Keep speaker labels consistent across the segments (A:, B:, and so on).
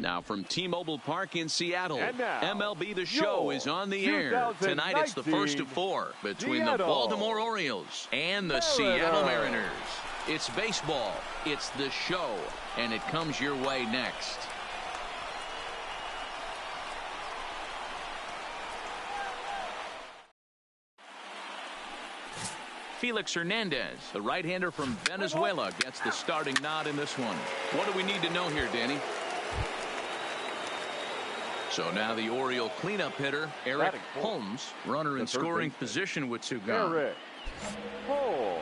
A: Now from T-Mobile Park in Seattle,
B: now,
A: MLB The Show is on the air. Tonight it's the first of four between the Baltimore Orioles and the Seattle Mariners. It's baseball, it's The Show, and it comes your way next. Felix Hernandez, the right-hander from Venezuela, gets the starting nod in this one. What do we need to know here, Danny? So now the Oriole cleanup hitter, Eric Holmes, runner in scoring position with two gone.
B: Eric Holmes.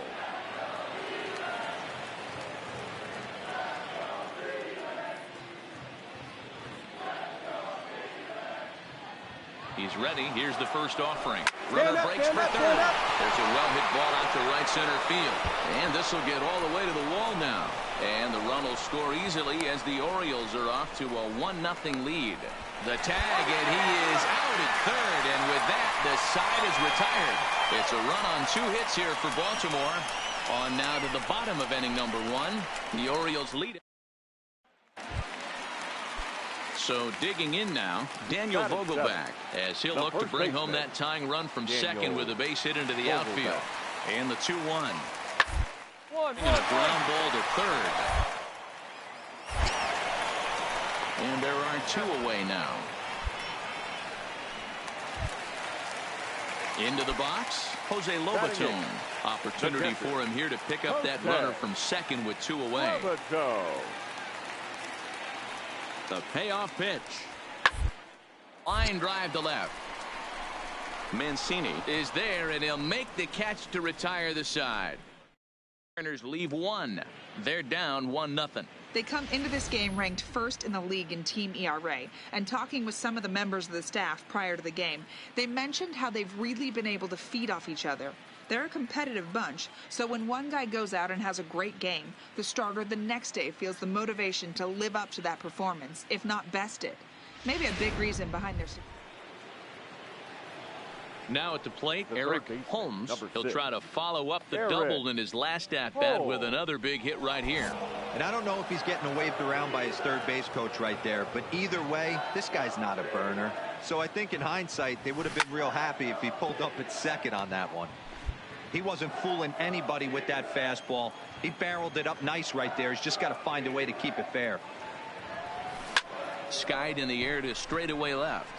A: He's ready. Here's the first offering. Runner breaks for third. There's a well-hit ball out to right center field. And this will get all the way to the wall now. And the run will score easily as the Orioles are off to a 1-0 lead. The tag, and he is out at third. And with that, the side is retired. It's a run on 2 hits here for Baltimore. On now to the bottom of inning number 1. The Orioles lead it. So digging in now, Daniel Vogelback, as he'll look to bring home that tying run from second with a base hit into the outfield. And the 2-1. And a ground ball to third. And there are 2 away now. Into the box, Jose Lobaton. Opportunity for him here to pick up that runner from second with 2 away. The payoff pitch. Line drive to left. Mancini is there, and he'll make the catch to retire the side. Mariners leave 1. They're down 1-0.
C: They come into this game ranked first in the league in team ERA, and talking with some of the members of the staff prior to the game, they mentioned how they've really been able to feed off each other. They're a competitive bunch, so when one guy goes out and has a great game, the starter the next day feels the motivation to live up to that performance, if not best it. Maybe a big reason behind their success.
A: Now at the plate, Eric Holmes. He'll try to follow up the double in his last at-bat with another big hit right here.
D: And I don't know if he's getting waved around by his third base coach right there, but either way, this guy's not a burner. So I think in hindsight, they would have been real happy if he pulled up at second on that one. He wasn't fooling anybody with that fastball. He barreled it up nice right there. He's just got to find a way to keep it fair.
A: Skied in the air to straightaway left.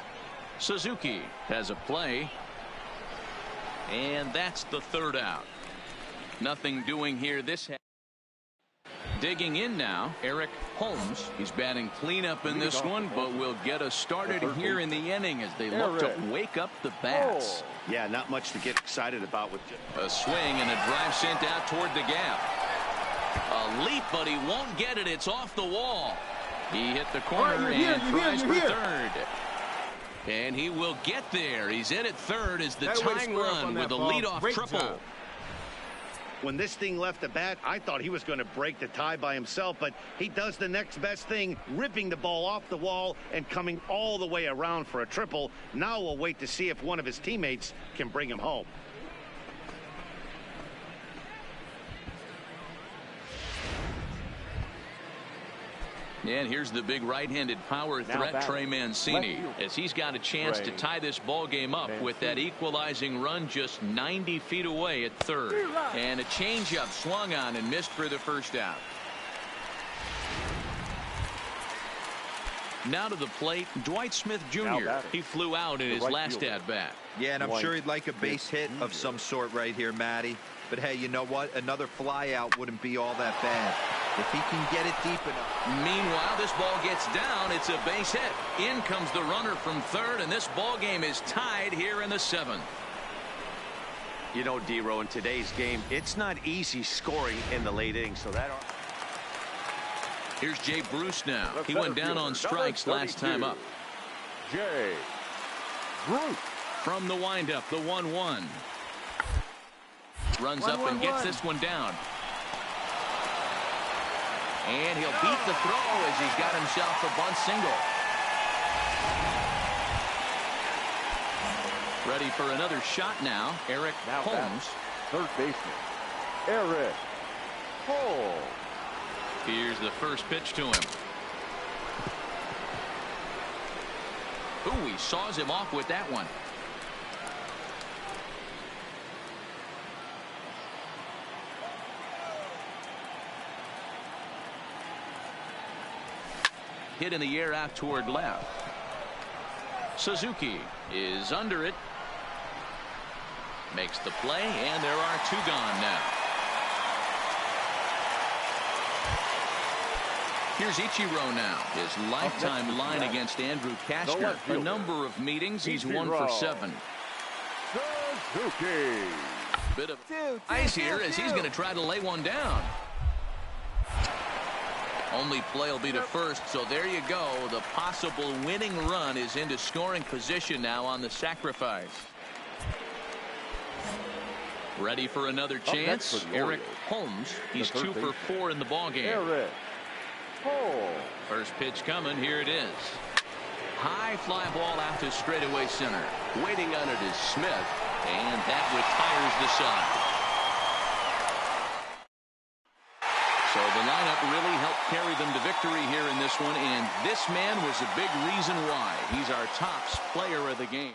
A: Suzuki has a play. And that's the third out. Nothing doing here this half. Digging in now, Eric Holmes. He's batting cleanup in this one, but will get us started here in the inning as they look to wake up the bats.
E: Yeah, not much to get excited about with
A: a swing and a drive sent out toward the gap. A leap, but he won't get it. It's off the wall. He hit the corner and tries for third. And he will get there. He's in at third as the tying run with a leadoff triple.
E: When this thing left the bat, I thought he was going to break the tie by himself, but he does the next best thing, ripping the ball off the wall and coming all the way around for a triple. Now we'll wait to see if one of his teammates can bring him home.
A: And here's the big right-handed power threat, Trey Mancini, as he's got a chance to tie this ball game up with that equalizing run just 90 feet away at third. And a changeup swung on and missed for the first out. Now to the plate, Dwight Smith Jr. He flew out in his last at-bat.
D: Yeah, and I'm sure he'd like a base hit of some sort right here, Matty. But hey, you know what? Another fly out wouldn't be all that bad if he can get it deep enough.
A: Meanwhile, this ball gets down. It's a base hit. In comes the runner from third, and this ball game is tied here in the 7th.
E: You know, D-Row, in today's game, it's not easy scoring in the late innings, so that.
A: Here's Jay Bruce now. He went down on strikes last time up.
B: Jay Bruce.
A: From the windup, the 1-1. Runs up and gets this one down. And he'll beat the throw as he's got himself a bunt single. Ready for another shot now. Eric Holmes.
B: Third baseman, Eric Holmes.
A: Here's the first pitch to him. Ooh, he saws him off with that one. Hit in the air out toward left. Suzuki is under it. Makes the play, and there are 2 gone now. Here's Ichiro now. His lifetime line against Andrew Kastner. A number of meetings. He's 1 for 7.
B: Suzuki.
A: Bit of ice here as he's going to try to lay one down. Only play will be to first, so there you go. The possible winning run is into scoring position now on the sacrifice. Ready for another chance. Eric Holmes. He's 2 for 4 in the ballgame.
B: Eric Holmes.
A: First pitch coming. Here it is. High fly ball out to straightaway center. Waiting on it is Smith, and that retires the side. So the lineup really helped carry them to victory here in this one, and this man was a big reason why. He's our top player of the game.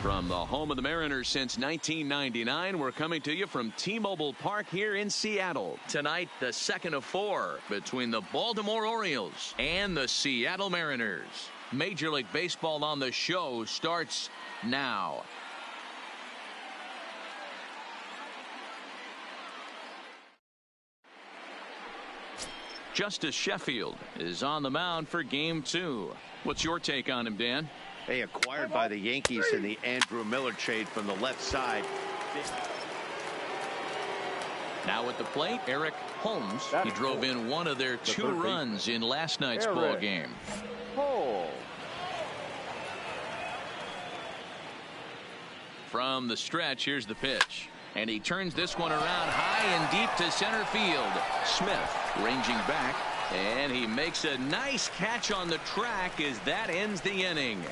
A: From the home of the Mariners since 1999, we're coming to you from T-Mobile Park here in Seattle. Tonight, the second of 4 between the Baltimore Orioles and the Seattle Mariners. Major League Baseball on the show starts now. Justice Sheffield is on the mound for Game 2. What's your take on him, Dan?
E: Hey, acquired by the Yankees in the Andrew Miller trade from the left side.
A: Now at the plate, Eric Holmes. He drove in one of their 2 runs in last night's ball game. From the stretch, here's the pitch. And he turns this one around high and deep to center field. Smith ranging back, and he makes a nice catch on the track as that ends the inning.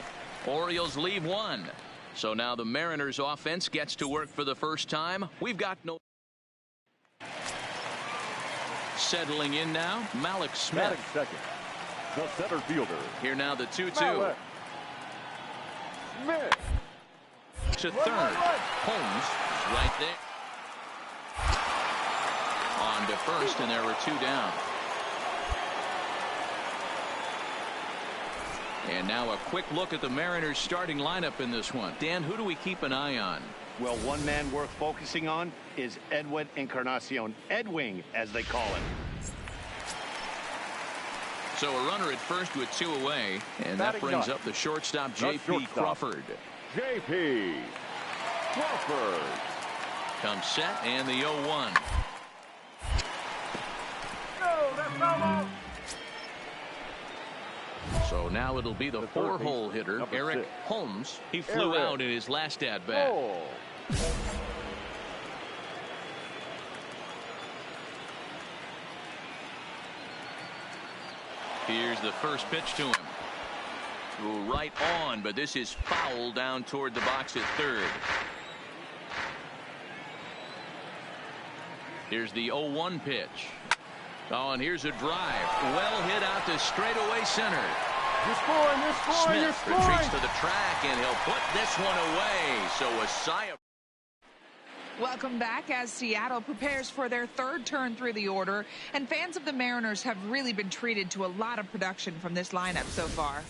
A: Orioles leave 1. So now the Mariners offense gets to work for the first time. We've got no. Settling in now, Malik Smith.
B: Batting second, the center fielder.
A: Here now the 2-2.
B: Smith.
A: To third. Holmes is right there. On to first, and there were 2 down. And now a quick look at the Mariners starting lineup in this one. Dan, who do we keep an eye on?
E: Well, one man worth focusing on is Edwin Encarnacion. Edwing, as they call him.
A: So a runner at first with 2 away, and that brings up the shortstop, J.P. Crawford.
B: J.P. Crawford.
A: Comes set, and the 0-1. So now it'll be the 4-hole hitter, Eric Holmes. He flew out in his last at-bat. Here's the first pitch to him. Right on, but this is foul down toward the box at third. Here's the 0-1 pitch. Oh, and here's a drive. Well hit out to straightaway center. Smith retreats to the track, and he'll put this one away. So a sigh of...
C: Welcome back as Seattle prepares for their 3rd turn through the order, and fans of the Mariners have really been treated to a lot of production from this lineup so far.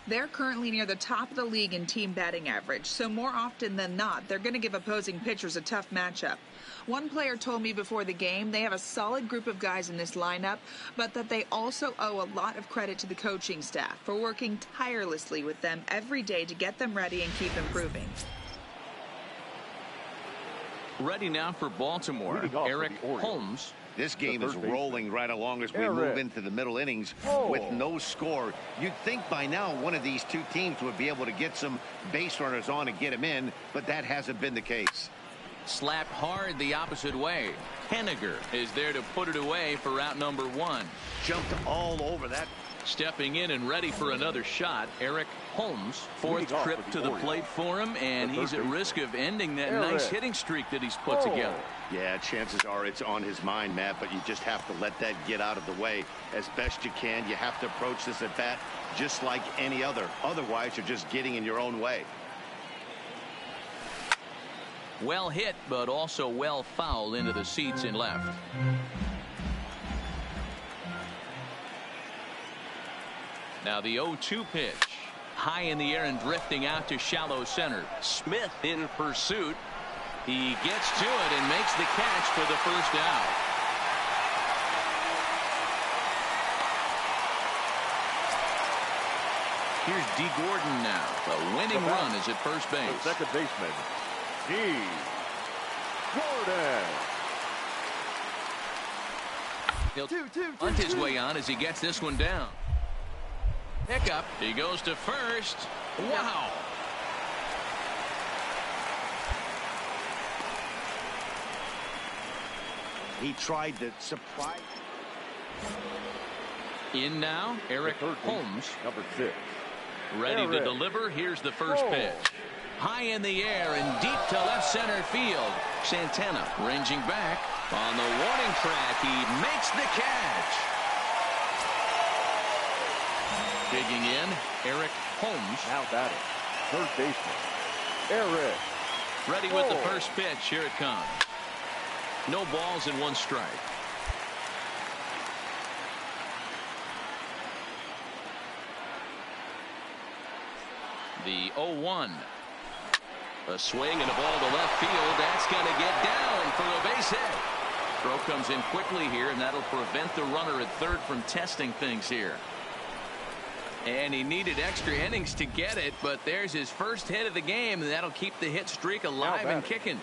C: They're currently near the top of the league in team batting average, so more often than not, they're going to give opposing pitchers a tough matchup. One player told me before the game they have a solid group of guys in this lineup, but that they also owe a lot of credit to the coaching staff for working tirelessly with them every day to get them ready and keep improving.
A: Ready now for Baltimore, Eric Holmes.
E: This game is rolling right along as we move into the middle innings with no score. You'd think by now one of these two teams would be able to get some base runners on and get them in, but that hasn't been the case.
A: Slapped hard the opposite way. Henniger is there to put it away for out number 1.
E: Jumped all over that.
A: Stepping in and ready for another shot, Eric Holmes. 4th trip to the plate for him, and he's at risk of ending that nice hitting streak that he's put together.
E: Yeah, chances are it's on his mind, Matt, but you just have to let that get out of the way as best you can. You have to approach this at bat just like any other. Otherwise, you're just getting in your own way.
A: Well hit, but also well fouled into the seats in left. Now the 0-2 pitch. High in the air and drifting out to shallow center. Smith in pursuit. He gets to it and makes the catch for the first out. Here's D. Gordon now. The winning run is at first base.
B: The second baseman, D. Gordon.
A: He'll hunt his way on as he gets this one down. Pickup. He goes to first. Wow.
E: He tried to surprise.
A: In now, Eric Holmes.
B: Number 6.
A: Ready to deliver. Here's the first pitch. High in the air and deep to left center field. Santana ranging back. On the warning track, he makes the catch. Digging in, Eric Holmes.
B: Now batting, third baseman, Eric.
A: Ready with the first pitch. Here it comes. No balls and 1 strike. The 0-1. A swing and a ball to left field. That's going to get down for a base hit. Throw comes in quickly here, and that'll prevent the runner at third from testing things here. And he needed extra innings to get it, but there's his first hit of the game, and that'll keep the hit streak alive and kicking.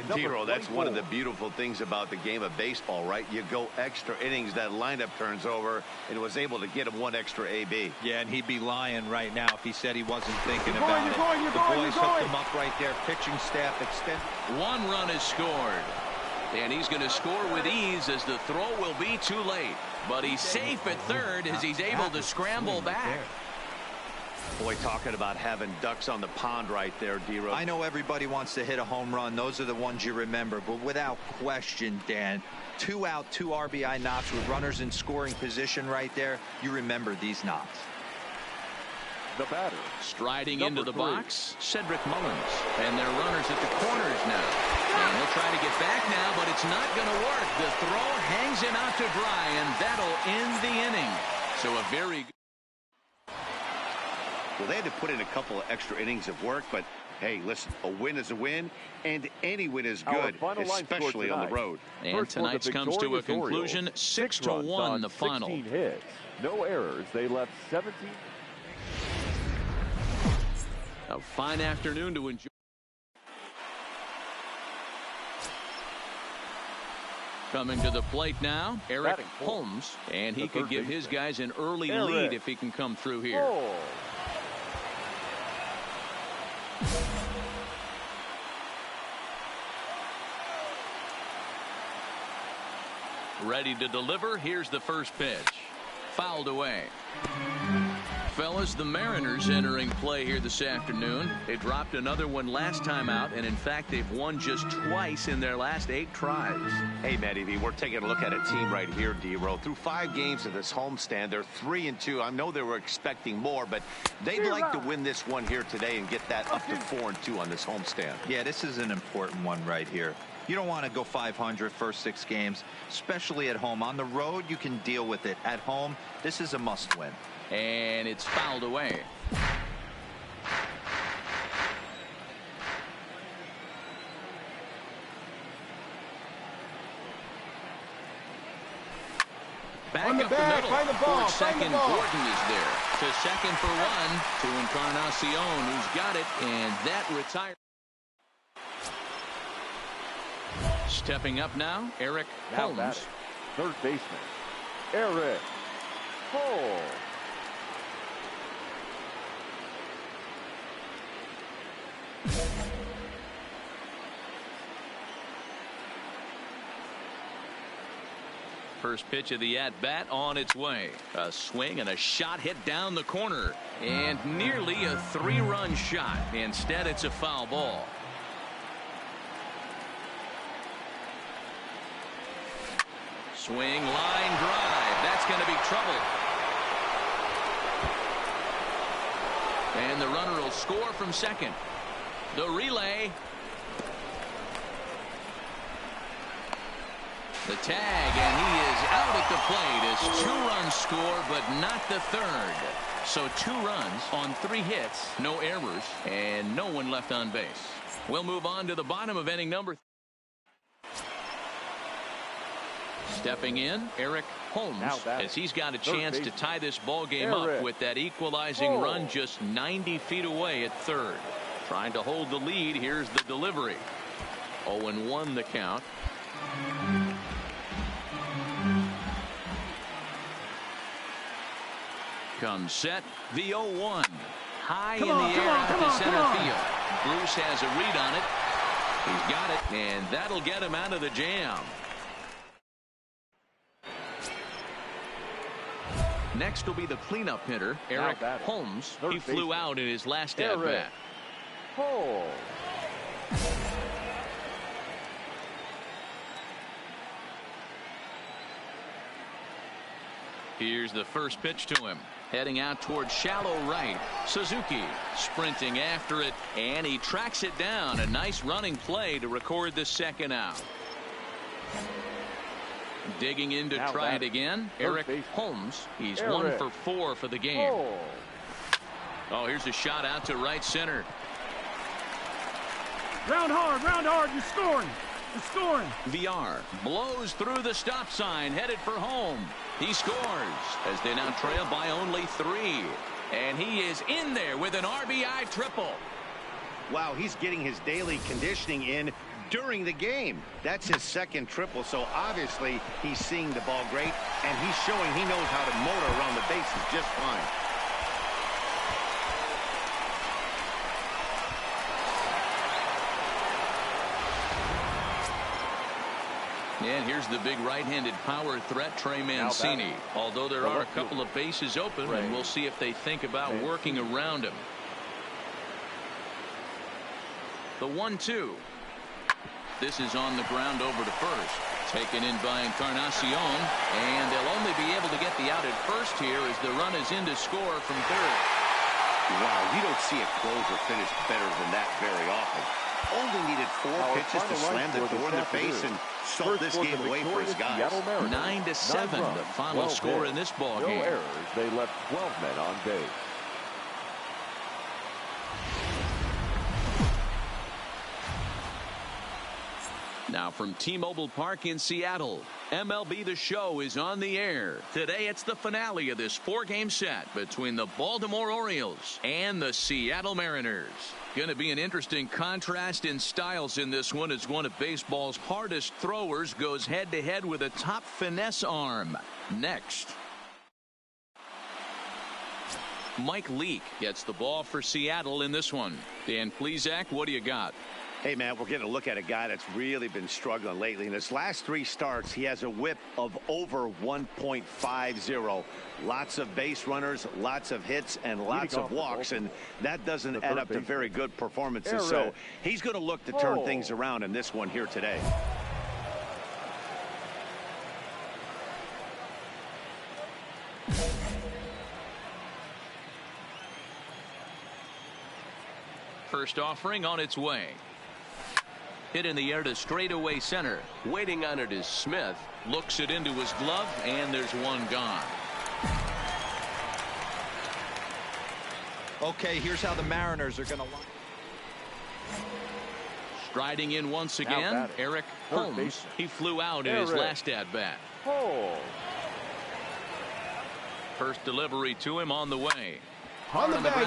E: Dero, that's one of the beautiful things about the game of baseball, right? You go extra innings, that lineup turns over, and was able to get him 1 extra AB.
D: Yeah, and he'd be lying right now if he said he wasn't thinking about it. The boys hooked him up right there. Pitching staff extended.
A: 1 run is scored. And he's going to score with ease as the throw will be too late. But he's safe at third as he's able to scramble back.
E: Boy, talking about having ducks on the pond right there, Dero.
D: I know everybody wants to hit a home run. Those are the ones you remember. But without question, Dan, 2 out, 2 RBI knocks with runners in scoring position right there. You remember these knocks.
B: The batter.
A: Striding into the box, Cedric Mullins. And they're runners at the corners now. And he'll try to get back now, but it's not going to work. The throw hangs him out to dry, and that'll end the inning. So a very good.
E: Well, they had to put in a couple of extra innings of work, but hey, listen, a win is a win, and any win is good, especially on the road.
A: And tonight's comes to a conclusion, 6-1 the final.
B: 16 hits, no errors. They left 17.
A: A fine afternoon to enjoy. Coming to the plate now, Eric Holmes, and he could give his guys an early lead if he can come through here. Ready to deliver. Here's the first pitch. Fouled away. Fellas, the Mariners entering play here this afternoon. They dropped another one last time out, and in fact, they've won just twice in their last 8 tries.
E: Hey, Matty V, we're taking a look at a team right here, D-Row. Through 5 games of this homestand, they're 3-2. I know they were expecting more, but they'd like to win this one here today and get that up to 4-2 on this homestand.
D: Yeah, this is an important one right here. You don't want to go 500 first 6 games, especially at home. On the road, you can deal with it. At home, this is a must-win.
A: And it's fouled away. Back
B: On the
A: up
B: back,
A: the middle.
B: find the ball,
A: Towards
B: find the
A: second,
B: ball.
A: Gordon is there. To second for one. To Encarnacion, who's got it, and that retires. Stepping up now, Eric
B: Now
A: Holmes.
B: batting, third baseman, Eric Holmes.
A: First pitch of the at-bat on its way. A swing and a shot hit down the corner. And nearly a 3-run shot. Instead, it's a foul ball. Swing, line drive. That's going to be trouble. And the runner will score from second. The relay. The tag, and he is out at the plate as 2 runs score, but not the third. So 2 runs on 3 hits, no errors, and no one left on base. We'll move on to the bottom of inning number. Stepping in, Eric Holmes, as he's got a chance to tie this ball game up with that equalizing run just 90 feet away at third. Trying to hold the lead. Here's the delivery. 0-1 the count. Comes set. The 0-1. High in the air out to center field. Bruce has a read on it. He's got it, and that'll get him out of the jam. Next will be the cleanup hitter, Eric Holmes. He flew out in his last at-bat.
B: Holmes.
A: Here's the first pitch to him. Heading out towards shallow right. Suzuki sprinting after it, and he tracks it down. A nice running play to record the second out. Digging in to try it again, Eric Holmes. He's 1 for 4 for the game. Oh, here's a shot out to right center.
F: Round hard, you're scoring. You're scoring.
A: VR blows through the stop sign, headed for home. He scores as they now trail by only 3. And he is in there with an RBI triple.
E: Wow, he's getting his daily conditioning in during the game. That's his second triple, so obviously he's seeing the ball great, and he's showing he knows how to motor around the bases just fine.
A: And here's the big right-handed power threat, Trey Mancini. Although there are a couple of bases open, and we'll see if they think about working around him. The 1-2. This is on the ground over to first. Taken in by Encarnacion, and they'll only be able to get the out at first here as the run is in to score from third.
E: Wow, you don't see a closer finish better than that very often. Only needed 4 pitches to slam the door in their face and start this game away for his guys.
A: 9-7, the final score in this ball game.
B: No errors. They left 12 men on base.
A: Now from T-Mobile Park in Seattle, MLB The Show is on the air. Today it's the finale of this 4-game set between the Baltimore Orioles and the Seattle Mariners. Going to be an interesting contrast in styles in this one as one of baseball's hardest throwers goes head-to-head with a top finesse arm. Next. Mike Leake gets the ball for Seattle in this one. Dan Plesac, what do you got?
E: Hey, man, we're getting a look at a guy that's really been struggling lately. In his last 3 starts, he has a whip of over 1.50. Lots of base runners, lots of hits, and lots of walks, and that doesn't add up to very good performances. So he's going to look to turn things around in this one here today.
A: First offering on its way. Hit in the air to straightaway center. Waiting on it is Smith. Looks it into his glove, and there's one gone.
D: Okay, here's how the Mariners are going to line.
A: Striding in once again, Eric Holmes. He flew out in his last at-bat. First delivery to him on the way.
B: On the bag,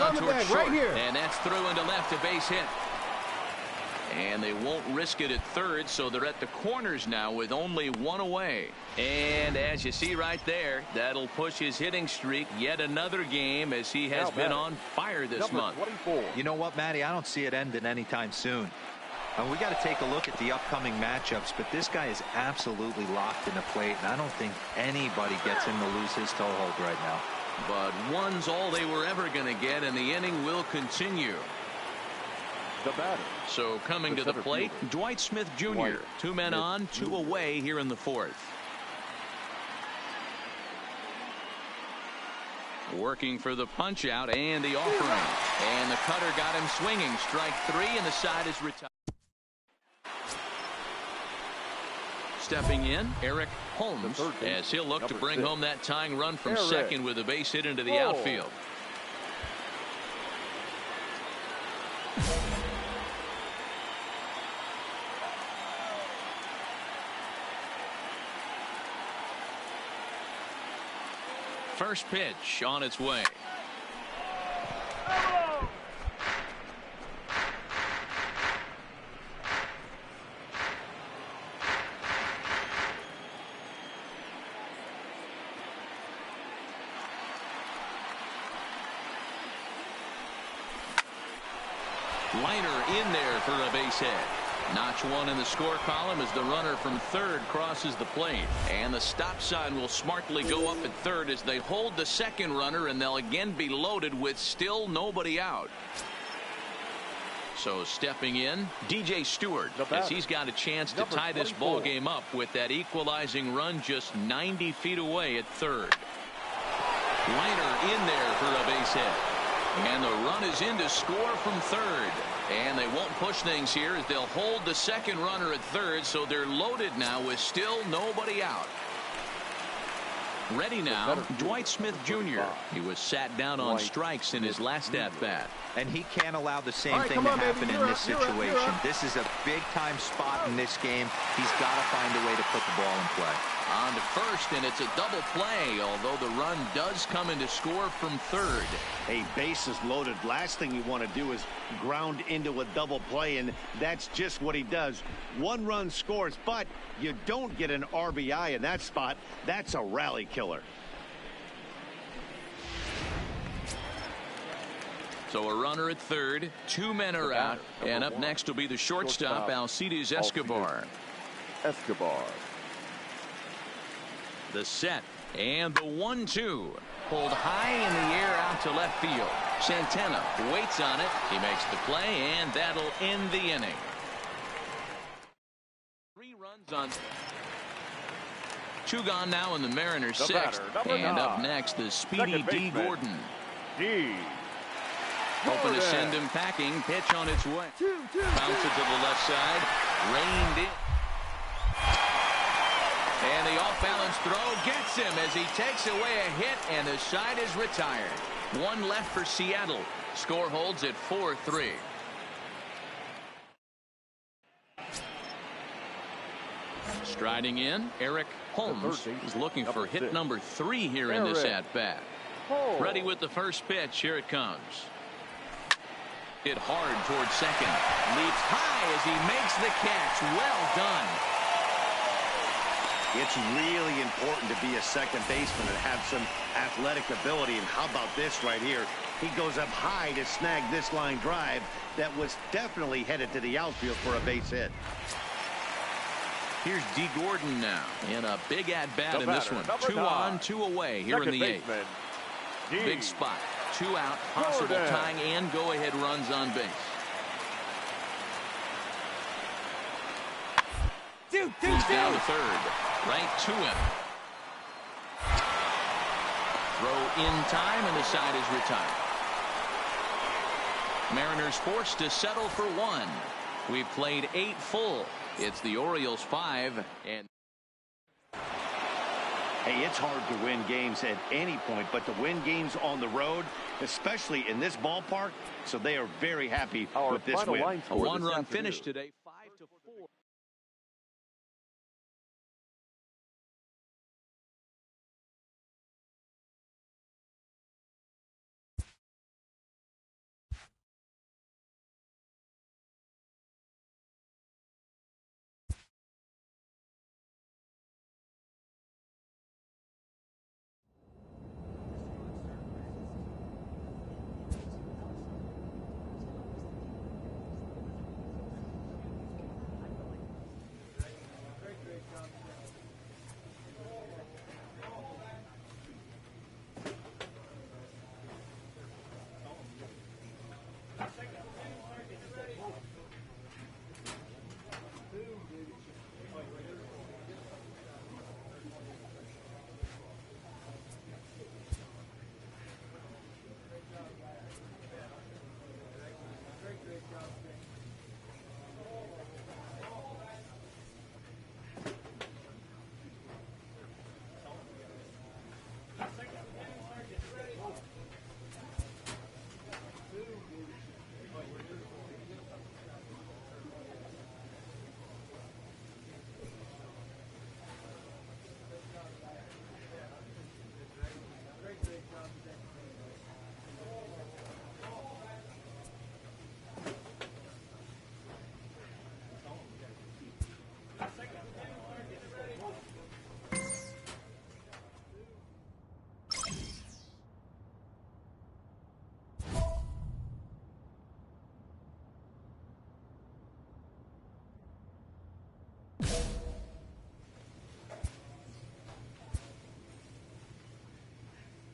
B: right here.
A: And that's through into left, a base hit. And they won't risk it at third, so they're at the corners now with only one away. And as you see right there, that'll push his hitting streak yet another game as he has been on fire this month.
B: 24.
D: You know what, Matty? I don't see it ending anytime soon. And we got to take a look at the upcoming matchups, but this guy is absolutely locked in the plate, and I don't think anybody gets him to lose his toehold right now.
A: But one's all they were ever going to get, and the inning will continue.
B: The batter.
A: So coming to the plate, Dwight Smith Jr. 2 men on, 2 away here in the fourth. Working for the punch out and the offering. And the cutter got him swinging. Strike 3, and the side is retired. Stepping in, Eric Holmes, as he'll look to bring home that tying run from second with a base hit into the outfield. First pitch on its way. Liner in there for a base hit. Notch 1 in the score column as the runner from third crosses the plate. And the stop sign will smartly go up at third as they hold the second runner, and they'll again be loaded with still nobody out. So stepping in, DJ Stewart, as he's got a chance to tie this ball game up with that equalizing run just 90 feet away at third. Liner in there for a base hit. And the run is in to score from third. And they won't push things here as they'll hold the second runner at third, so they're loaded now with still nobody out. Ready now, Dwight Smith Jr. He was sat down on strikes in his last at-bat.
D: And he can't allow the same thing to happen in this situation. This is a big-time spot in this game. He's got to find a way to put the ball in play.
A: On to first, and it's a double play, although the run does come in to score from third.
E: A base is loaded. Last thing you want to do is ground into a double play, and that's just what he does. One run scores, but you don't get an RBI in that spot. That's a rally killer.
A: So a runner at third, 2 men are out, and up next will be the shortstop, Alcides Escobar. The set and the 1-2 pulled high in the air out to left field. Santana waits on it. He makes the play, and that'll end the inning. 3 runs on. 2 gone now in the Mariners' 6th. And up next, the speedy D. Gordon. Hoping to send him packing. Pitch on its way. Bounce it to the left side. Reined in. And the off-balance throw gets him as he takes away a hit, and the side is retired. 1 left for Seattle. Score holds at 4-3. Striding in, Eric Holmes is looking for hit number 3 here in this at-bat. Ready with the first pitch. Here it comes. Hit hard towards second. Leaps high as he makes the catch. Well done.
E: It's really important to be a second baseman and have some athletic ability. And how about this right here? He goes up high to snag this line drive that was definitely headed to the outfield for a base hit.
A: Here's D. Gordon now in a big at-bat in this one. 2 on, 2 away here in the 8th. Big spot. 2 out, possible tying and go-ahead runs on base. He's down to third. Right to him. Throw in time, and the side is retired. Mariners forced to settle for 1. We've played 8 full. It's the Orioles 5, and
E: Hey, it's hard to win games at any point, but to win games on the road, especially in this ballpark, so they are very happy with this win.
A: A one-run finish today, 5-4.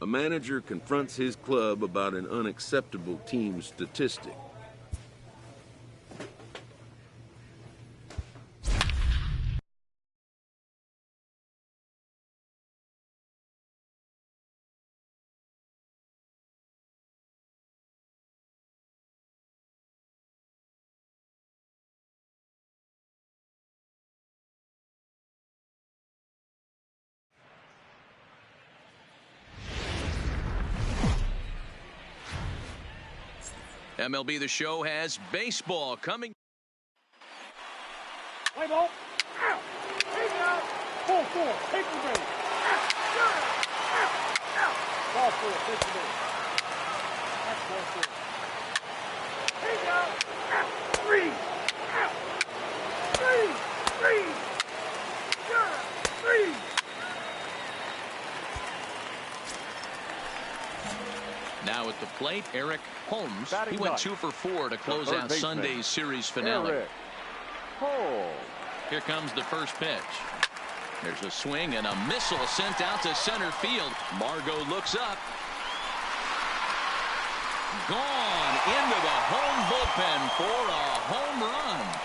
G: A manager confronts his club about an unacceptable team statistic.
A: MLB The Show has baseball coming.
F: Play ball. Out. Take out. Ball four. Take the base. Out. Ball four. Take the base. That's ball four. Take out. Out. Three. Out. Three. Three. Three.
A: Now at the plate, Eric Holmes.
B: Batting
A: He went
B: ninth.
A: 2 for 4 to close out
B: baseman,
A: Sunday's series finale.
B: Eric Holmes.
A: Here comes the first pitch. There's a swing and a missile sent out to center field. Margot looks up. Gone into the home bullpen for a home run.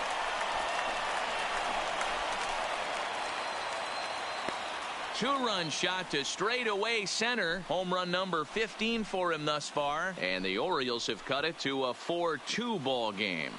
A: Two-run shot to straightaway center. Home run number 15 for him thus far. And the Orioles have cut it to a 4-2 ball game.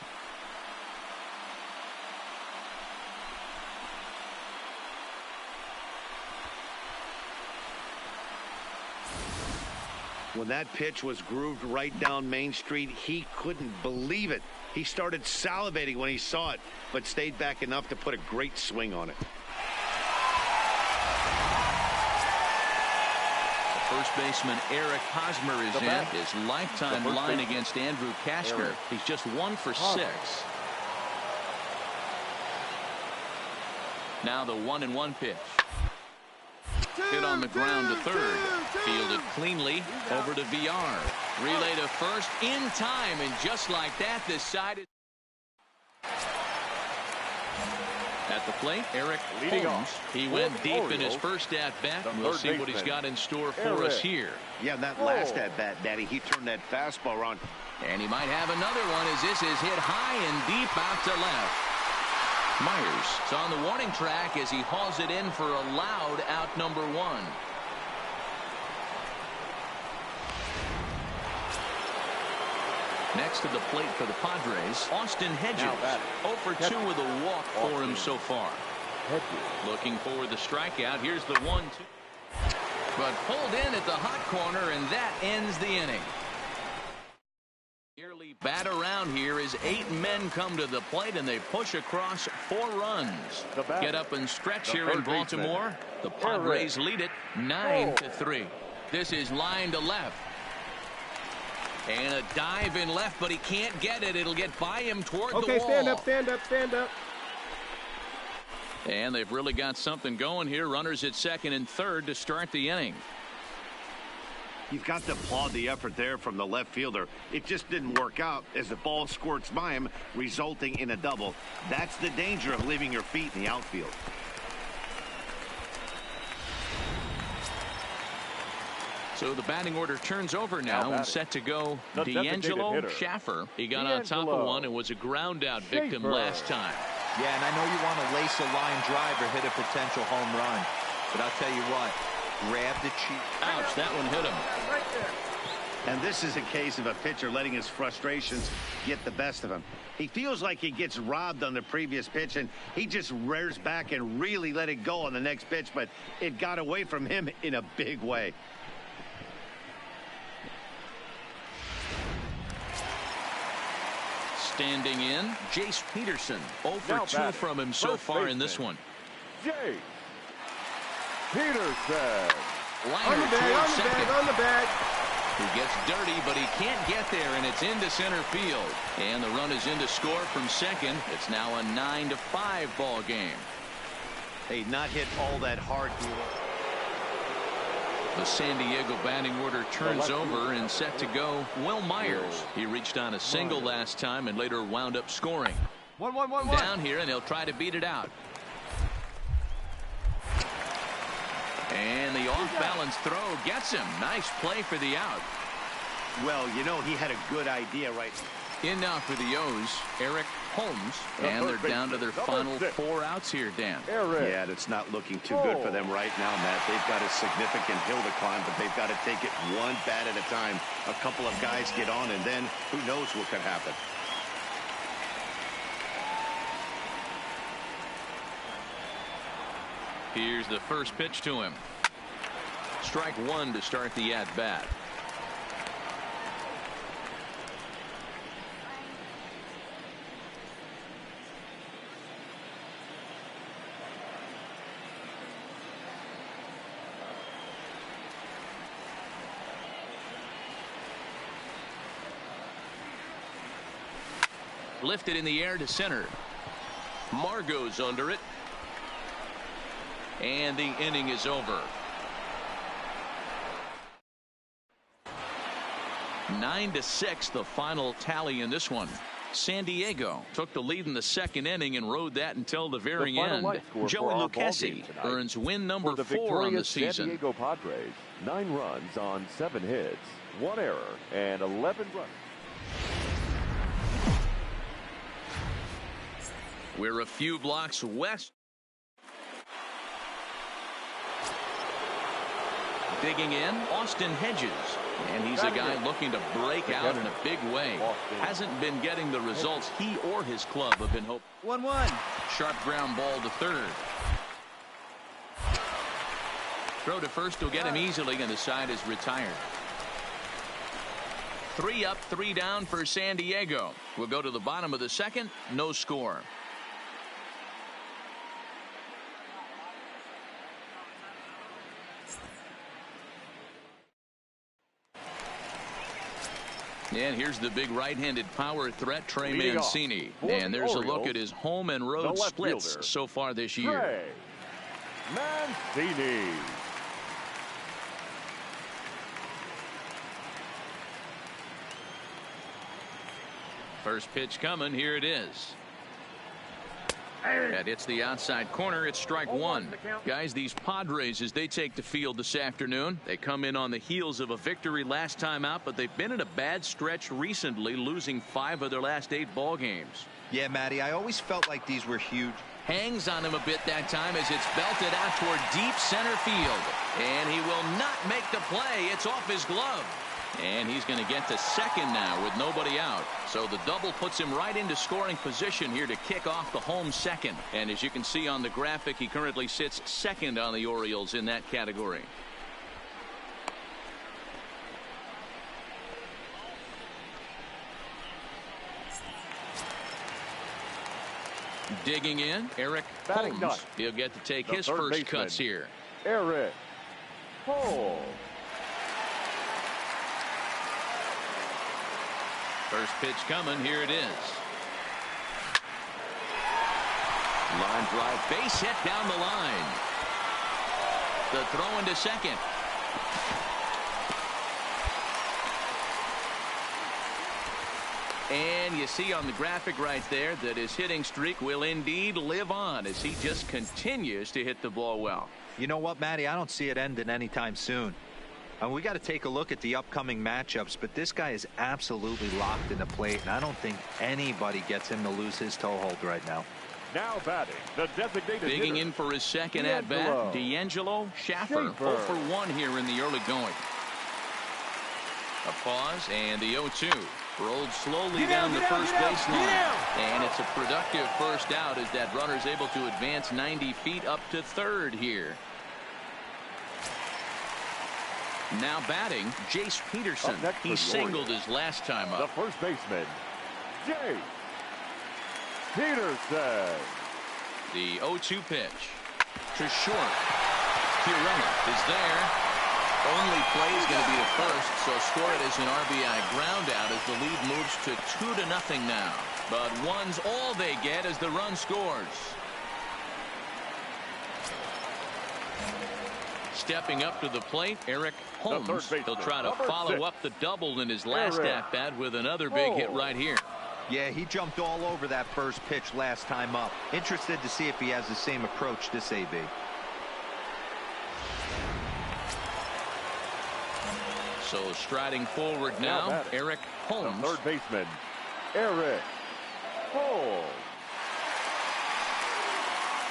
E: When that pitch was grooved right down Main Street, he couldn't believe it. He started salivating when he saw it, but stayed back enough to put a great swing on it.
A: First baseman Eric Hosmer is in. His lifetime line against Andrew Kastner. He's just 1 for 6. Now the 1-1 pitch. Hit on the ground to third. Fielded cleanly over to VR. Relay to first in time, and just like that, decided. At the plate, Eric Holmes. He went deep in his first at-bat. We'll see what he's got in store for us here.
E: Yeah, that last at-bat, Daddy, he turned that fastball around.
A: And he might have another one as this is hit high and deep out to left. Myers is on the warning track as he hauls it in for a loud out number 1. Next to the plate for the Padres, Austin Hedges. 0 for 2 with a walk for him so far. Looking for the strikeout. Here's the 1-2. but pulled in at the hot corner, and that ends the inning. Nearly bat around here as 8 men come to the plate, and they push across 4 runs. Get up and stretch here in Baltimore. The Padres lead it 9-3. This is line to left. And a dive in left, but he can't get it. It'll get by him toward the wall.
F: Okay, stand up, stand up, stand up.
A: And they've really got something going here. Runners at second and third to start the inning.
E: You've got to applaud the effort there from the left fielder. It just didn't work out as the ball squirts by him, resulting in a double. That's the danger of leaving your feet in the outfield.
A: So the batting order turns over now and set to go D'Angelo Schaffer. He got on top of one and was a ground out victim last time.
D: Yeah, and I know you want to lace a line drive or hit a potential home run, but I'll tell you what, grab the cheek.
A: Ouch, that one hit him.
F: Right there.
E: And this is a case of a pitcher letting his frustrations get the best of him. He feels like he gets robbed on the previous pitch, and he just rears back and really let it go on the next pitch, but it got away from him in a big way.
A: Standing in, Jace Peterson. 0 for 2 from him so far in this one.
B: Jace Peterson.
A: Liner
F: On the bag,
A: towards
F: on the
A: second.
F: bag, on the bag.
A: He gets dirty, but he can't get there, and it's into center field. And the run is in to score from second. It's now a 9-5 ball game.
E: Hey, not hit all that hard.
A: The San Diego batting order turns over and set to go Will Myers. He reached on a single last time and later wound up scoring.
F: 1-1-1-1.
A: Down here, and he'll try to beat it out. And the off-balance throw gets him. Nice play for the out.
E: Well, you know, he had a good idea right.
A: In now for the O's, Eric Holmes. And they're down to their final 4 outs here, Dan.
E: Yeah, that's not looking too good for them right now, Matt. They've got a significant hill to climb, but they've got to take it one bat at a time. A couple of guys get on, and then who knows what could happen.
A: Here's the first pitch to him. Strike 1 to start the at-bat. Lifted in the air to center. Margot's under it. And the inning is over. 9-6 the final tally in this one. San Diego took the lead in the second inning and rode that until the very end. Joey Lucchesi earns win number 4 on the season.
B: San Diego Padres, 9 runs on 7 hits, 1 error, and 11 runs.
A: We're a few blocks west. Digging in, Austin Hedges. And he's a guy looking to break out in a big way. Hasn't been getting the results he or his club have been hoping.
F: 1-1.
A: Sharp ground ball to third. Throw to first will get him easily, and the side is retired. 3 up, 3 down for San Diego. We'll go to the bottom of the second. No score. And here's the big right-handed power threat, Trey Mancini. And there's a look at his home and road splits so far this year.
B: Trey Mancini.
A: First pitch coming. Here it is. That hits the outside corner. It's strike 1. Guys, these Padres, as they take the field this afternoon, they come in on the heels of a victory last time out, but they've been in a bad stretch recently, losing 5 of their last 8 ball games.
D: Yeah, Matty, I always felt like these were huge.
A: Hangs on him a bit that time as it's belted out toward deep center field. And he will not make the play. It's off his glove. And he's going to get to second now with nobody out. So the double puts him right into scoring position here to kick off the home second. And as you can see on the graphic, he currently sits second on the Orioles in that category. Digging in, Eric
B: Batting
A: Holmes.
B: ninth,
A: He'll get to take
B: the
A: his
B: third
A: first
B: baseman,
A: cuts here.
B: Eric Holmes.
A: First pitch coming. Here it is. Line drive, base hit down the line. The throw into second. And you see on the graphic right there that his hitting streak will indeed live on as he just continues to hit the ball well.
D: You know what, Matty? I don't see it ending anytime soon. And we got to take a look at the upcoming matchups, but this guy is absolutely locked in the plate, and I don't think anybody gets him to lose his toehold right now.
B: Now batting, the designated
A: Digging
B: hitter,
A: in for his second at-bat, D'Angelo Schaffer. 0 for 1 here in the early going. A pause, and the 0-2. Rolled slowly down the first baseline. And it's a productive first out as that runner's able to advance 90 feet up to third here. Now batting, Jace Peterson. He singled his last time
B: the
A: up.
B: first baseman, Jace Peterson.
A: The 0-2 pitch to short. Pirella is there. Only play is going to be the first, so score it as an RBI ground out as the lead moves to 2-0 now. But one's all they get as the run scores. Stepping up to the plate, Eric Holmes. He'll try to follow up the double in his last at-bat with another big hit right here.
D: Yeah, he jumped all over that first pitch last time up. Interested to see if he has the same approach this AB.
A: So striding forward now, Eric Holmes.
B: The third baseman, Eric Holmes.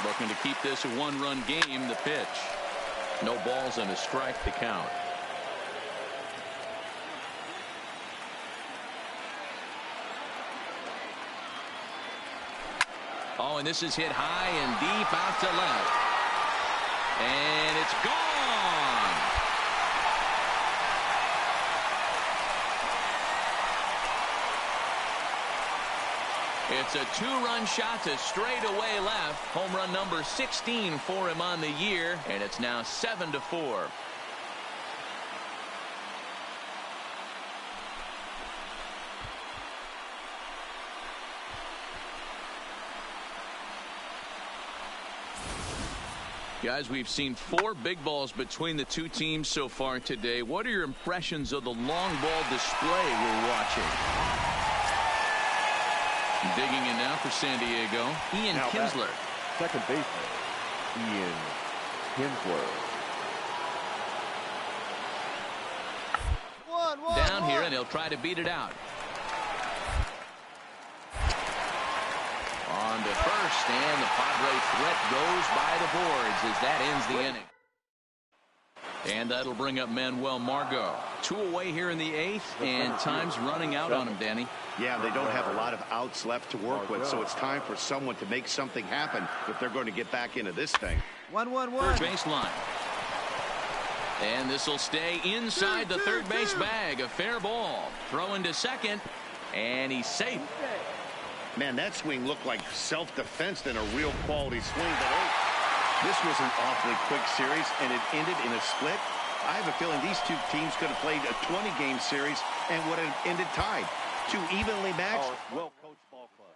A: Looking to keep this a one-run game. The pitch. No balls and a strike to count. Oh, and this is hit high and deep out to left. And it's gone. It's a two-run shot to straightaway left. Home run number 16 for him on the year, and it's now 7-4. Guys, we've seen 4 big balls between the two teams so far today. What are your impressions of the long ball display we're watching? Digging in now for San Diego, Ian Kinsler.
B: Second baseman, Ian Kinsler.
A: Down here, and he'll try to beat it out. On to first, and the Padre threat goes by the boards as that ends the inning. And that'll bring up Manuel Margot. 2 away here in the 8th, and time's running out on him, Danny.
E: Yeah, they don't have a lot of outs left to work with, so it's time for someone to make something happen if they're going to get back into this thing.
D: 1-1-1.
A: Third base line. And this will stay inside the third base bag. A fair ball. Throw into second, and he's safe.
E: Man, that swing looked like self-defense than a real quality swing. But this was an awfully quick series, and it ended in a split. I have a feeling these two teams could have played a 20-game series and would have ended tied. 2 evenly matched, well-coached ball clubs.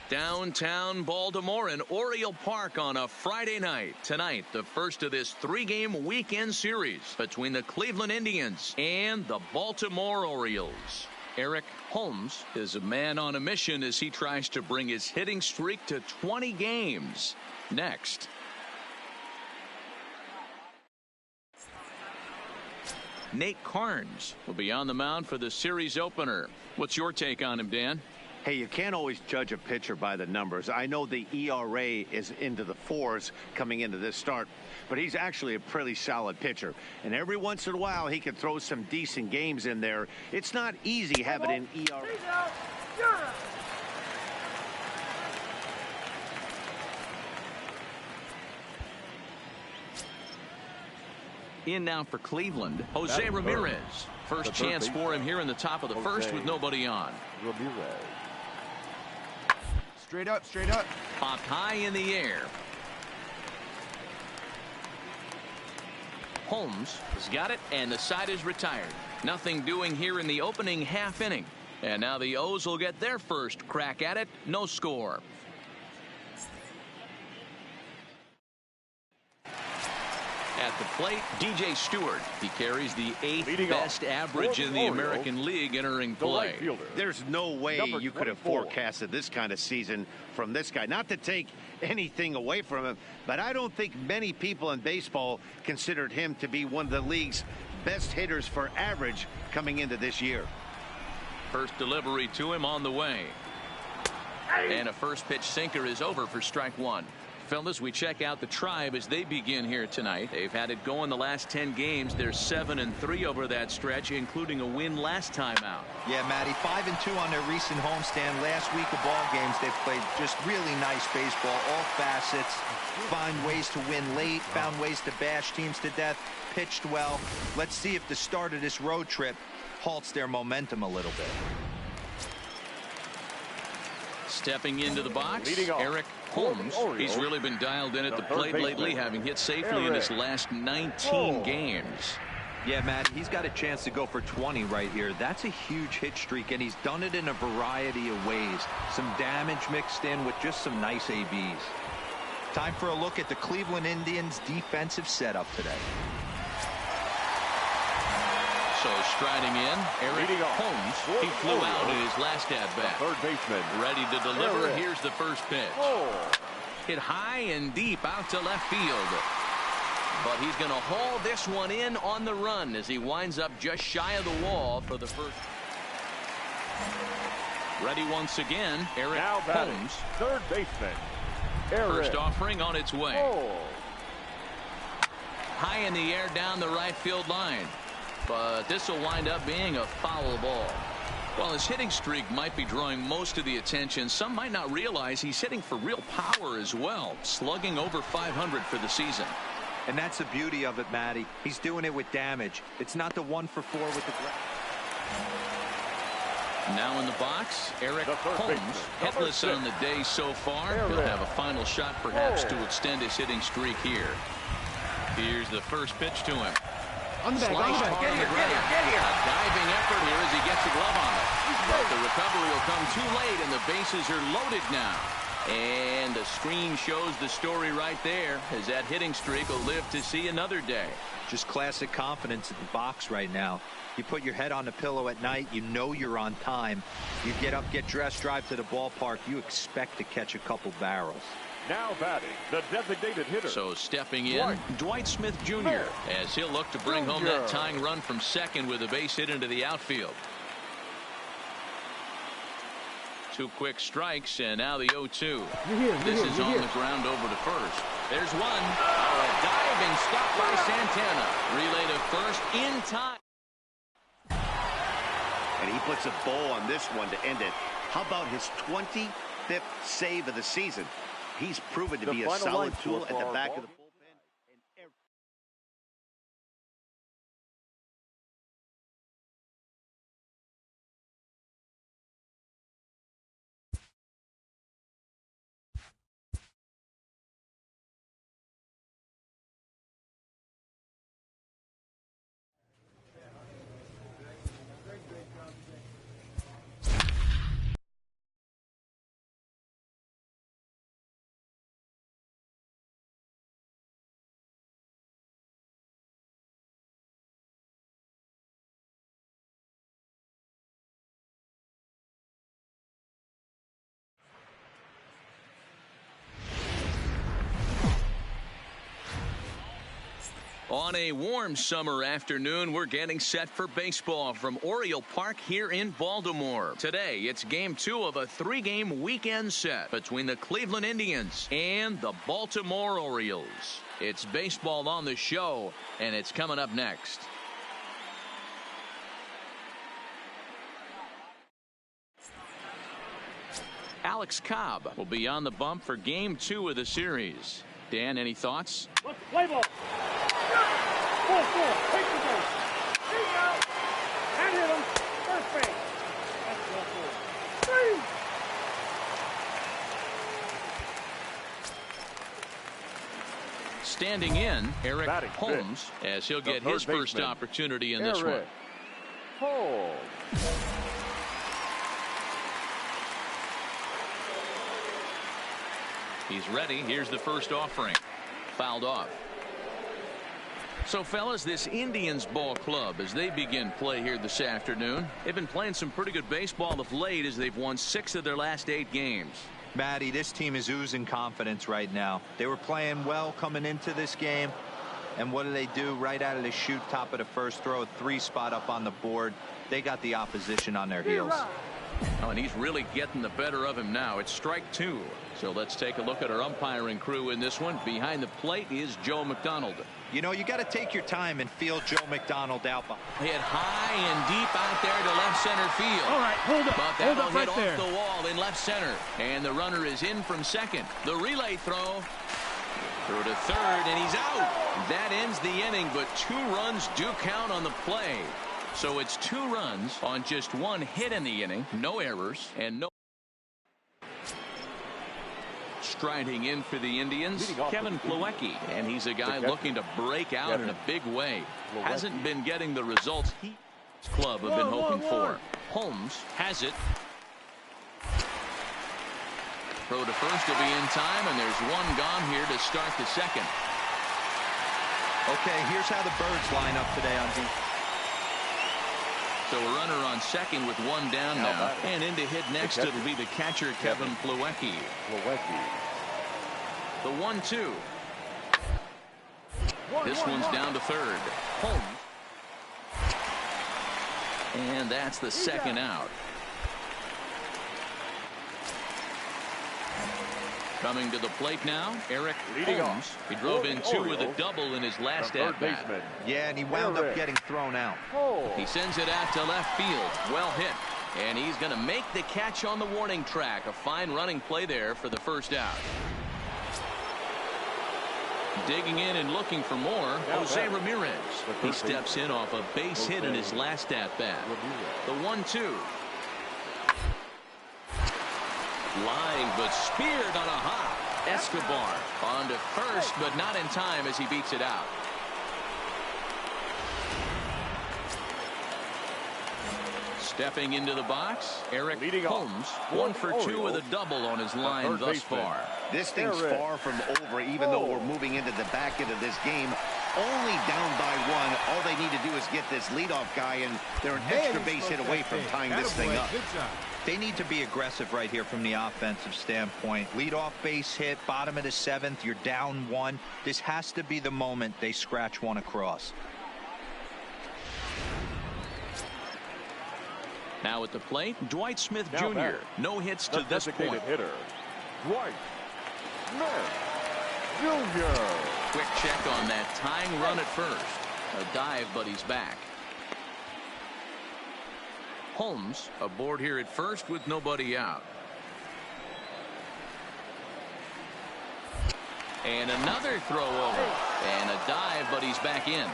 A: Downtown Baltimore and Oriole Park on a Friday night. Tonight, the first of this three-game weekend series between the Cleveland Indians and the Baltimore Orioles. Eric Holmes is a man on a mission as he tries to bring his hitting streak to 20 games. Next. Nate Carnes will be on the mound for the series opener. What's your take on him, Dan?
E: Hey, you can't always judge a pitcher by the numbers. I know the ERA is into the 4s coming into this start, but he's actually a pretty solid pitcher. And every once in a while, he can throw some decent games in there. It's not easy having an ERA.
A: In now for Cleveland, Jose Ramirez. First chance for him here in the top of the first with nobody on.
B: Ramirez.
H: Straight up, straight up.
A: Popped high in the air. Holmes has got it, and the side is retired. Nothing doing here in the opening half inning. And now the O's will get their first crack at it. No score. At the plate, DJ Stewart. He carries the 8th best average in the American League entering play.
E: There's no way you could have forecasted this kind of season from this guy. Not to take anything away from him, but I don't think many people in baseball considered him to be one of the league's best hitters for average coming into this year.
A: First delivery to him on the way. And a first pitch sinker is over for strike one. Fellas, we check out the Tribe as they begin here tonight. They've had it going the last 10 games. They're 7-3 over that stretch, including a win last time out.
D: Yeah, Matty, 5-2 on their recent homestand. Last week of ball games, they've played just really nice baseball, all facets. Find ways to win late, found ways to bash teams to death, pitched well. Let's see if the start of this road trip halts their momentum a little bit.
A: Stepping into the box,
B: Leading off,
A: Eric Holmes. He's really been dialed in at the plate lately, having hit safely in his last 19 games.
D: Yeah, Matt, he's got a chance to go for 20 right here. That's a huge hit streak, and he's done it in a variety of ways. Some damage mixed in with just some nice ABs. Time for a look at the Cleveland Indians' defensive setup today.
A: So striding in, Eric Holmes. He flew out in his last at-bat.
B: Third baseman.
A: Ready to deliver. Here's the first pitch. Hit high and deep out to left field. But he's going to haul this one in on the run as he winds up just shy of the wall for the first. Ready once again, Eric Holmes.
B: Third baseman.
A: First offering on its way. High in the air down the right field line. But this will wind up being a foul ball. While his hitting streak might be drawing most of the attention, some might not realize he's hitting for real power as well, slugging over 500 for the season.
D: And that's the beauty of it, Matty. He's doing it with damage. It's not the 1-for-4 with the ground.
A: Now in the box, Eric Holmes, hitless on the day so far. He'll have a final shot perhaps to extend his hitting streak here. Here's the first pitch to him. Sliced hard on the ground. A diving effort here as he gets the glove on it. But the recovery will come too late, and the bases are loaded now. And the screen shows the story right there, as that hitting streak will live to see another day.
D: Just classic confidence in the box right now. You put your head on the pillow at night, you know you're on time. You get up, get dressed, drive to the ballpark, you expect to catch a couple barrels.
B: Now batting, the designated hitter.
A: So stepping in, Dwight Smith Jr. as he'll look to bring home that tying run from second with a base hit into the outfield. 2 quick strikes, and now the 0-2. This is on the ground over to first. There's one. A diving stop by Santana. Relay to first in time.
E: And he puts a bow on this one to end it. How about his 25th save of the season? He's proven to be a solid tool at the back of the bullpen.
A: On a warm summer afternoon, we're getting set for baseball from Oriole Park here in Baltimore. Today, it's game 2 of a 3-game weekend set between the Cleveland Indians and the Baltimore Orioles. It's baseball on the show, and it's coming up next. Alex Cobb will be on the bump for game 2 of the series. Dan, any thoughts?
F: Let's play ball. 4-4. Take the base. He's out. And hit him. First base. That's 4-4. 3.
A: Standing in, Eric Holmes, as he'll get his first opportunity in this one. He's ready. Here's the first offering. Fouled off. So, fellas, this Indians ball club, as they begin play here this afternoon, they've been playing some pretty good baseball of late as they've won 6 of their last 8 games.
D: Matty, this team is oozing confidence right now. They were playing well coming into this game. And what do? Right out of the chute, top of the first, throw a 3 spot up on the board. They got the opposition on their heels.
A: Oh, and he's really getting the better of him now. It's strike 2. So let's take a look at our umpiring crew in this one. Behind the plate is Joe McDonald.
D: You know, you got to take your time and feel Joe McDonald out.
A: Hit high and deep out there to left center field.
F: All right, hold up.
A: But
F: Hold
A: that'll
F: up
A: hit
F: right there.
A: off the wall in left center. And the runner is in from second. The relay throw. Through to third, and he's out. That ends the inning, but 2 runs do count on the play. So it's 2 runs on just 1 hit in the inning. No errors and no. Striding in for the Indians, Kevin Plawecki, and he's a guy looking to break out in a big way. Hasn't been getting the results his club have been hoping for. Holmes has it. Throw to first will be in time, and there's 1 gone here to start the second.
D: Okay, here's how the Birds line up today on defense.
A: So a runner on second with 1 down now. And in to hit next, it'll be the catcher, Kevin Plawecki. The 1-2. This one's down to third. Holmes. And that's the second out. Coming to the plate now, Eric Holmes. He drove in 2 with a double in his last at-bat.
D: Yeah, and he wound up getting thrown out.
A: He sends it out to left field. Well hit. And he's going to make the catch on the warning track. A fine running play there for the first out. Digging in and looking for more, Jose Ramirez. He steps in off a base hit in his last at-bat. The 1-2. Line, but speared on a hop. Escobar on to first, but not in time as he beats it out. Stepping into the box, Eric Holmes. 1 for 2 with a double on his line thus far.
E: This thing's far from over, even though we're moving into the back end of this game. Only down by 1. All they need to do is get this leadoff guy, and they're an extra base hit away from tying this thing up.
D: They need to be aggressive right here from the offensive standpoint. Leadoff base hit, bottom of the 7th. You're down 1. This has to be the moment they scratch 1 across.
A: Now at the plate, Dwight Smith Jr. No hits to this point.
B: Hitter, Dwight Smith Jr.
A: Quick check on that tying run at first. A dive, but he's back. Holmes aboard here at first with nobody out. And another throw over. And a dive, but he's back in.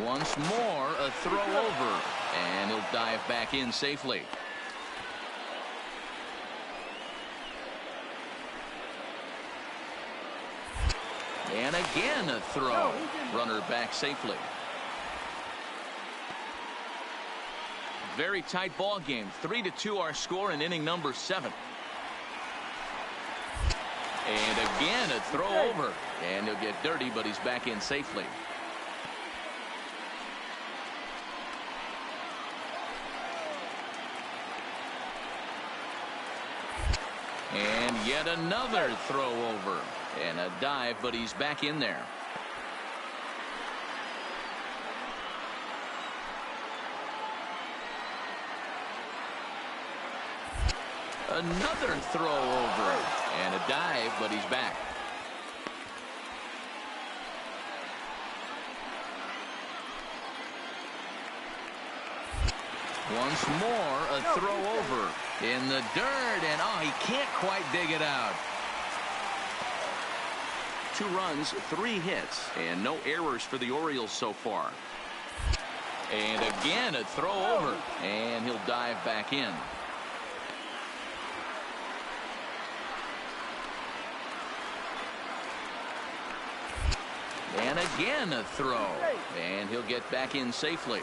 A: Once more, a throw over. And he'll dive back in safely. And again a throw. Runner back safely. Very tight ball game. 3-2 our score in inning number 7. And again a throw over. And he'll get dirty, but he's back in safely. And yet another throw over. And a dive, but he's back in there. Another throw over. And a dive, but he's back. Once more, a throw over in the dirt, and oh, he can't quite dig it out. 2 runs, 3 hits, and no errors for the Orioles so far. And again, a throw over, and he'll dive back in. And again, a throw, and he'll get back in safely.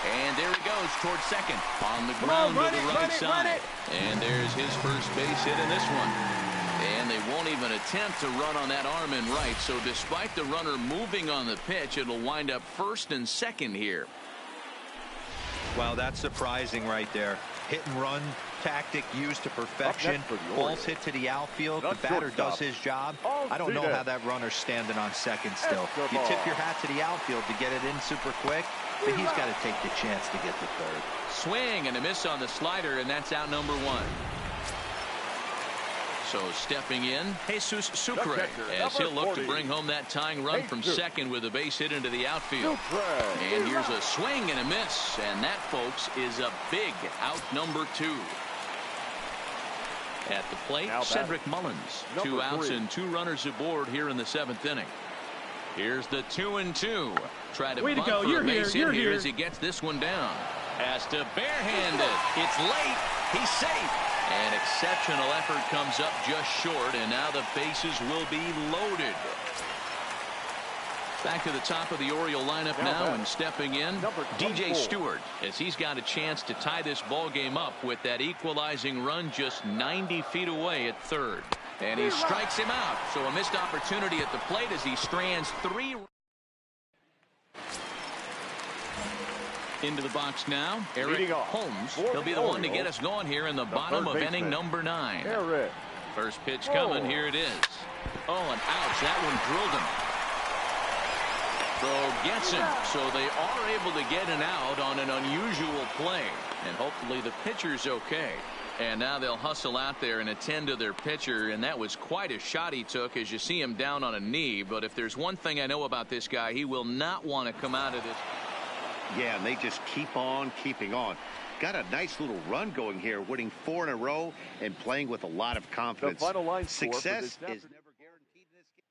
A: And there he goes towards second. On the ground to the right side. And there's his first base hit in this one. And they won't even attempt to run on that arm in right. So despite the runner moving on the pitch, it'll wind up first and second here.
D: Well, that's surprising right there. Hit and run tactic used to perfection. Balls hit to the outfield. The batter does his job. I don't know how that runner's standing on second still. You tip your hat to the outfield to get it in super quick, but he's got to take the chance to get to third.
A: Swing and a miss on the slider, and that's out number one. So stepping in, Jesus Sucre, as he'll look to bring home that tying run from second with a base hit into the outfield. And here's a swing and a miss, and that, folks, is a big out number two. At the plate, Cedric Mullins. 2 outs and 2 runners aboard here in the 7th inning. Here's the 2-2. Try to bunt for a base hit here as he gets this one down. Has to barehanded. It's late. He's safe. An exceptional effort comes up just short, and now the bases will be loaded. Back to the top of the Oriole lineup now, and stepping in, DJ Stewart, as he's got a chance to tie this ball game up with that equalizing run just 90 feet away at third. And he strikes him out, so a missed opportunity at the plate as he strands 3. Into the box now, Eric Holmes. He'll be the one to get us going here in the bottom of inning number 9. First pitch coming. Here it is. Oh, and ouch. That one drilled him. Throw gets him. So they are able to get an out on an unusual play. And hopefully the pitcher's okay. And now they'll hustle out there and attend to their pitcher. And that was quite a shot he took, as you see him down on a knee. But if there's one thing I know about this guy, he will not want to come out of this.
E: Yeah, and they just keep on keeping on. Got a nice little run going here, winning 4 in a row and playing with a lot of confidence.
B: The final line
E: Success is never guaranteed in this game.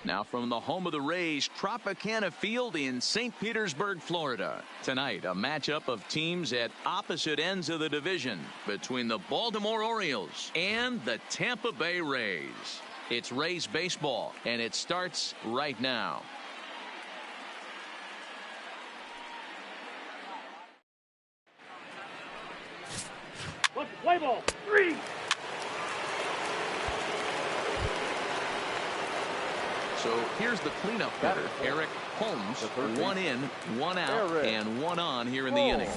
A: Now from the home of the Rays, Tropicana Field in St. Petersburg, Florida. Tonight, a matchup of teams at opposite ends of the division between the Baltimore Orioles and the Tampa Bay Rays. It's Rays baseball, and it starts right now.
F: Let's play ball. 3.
A: So here's the cleanup hitter, Eric Holmes. 1 in, 1 out, and 1 on here in the inning.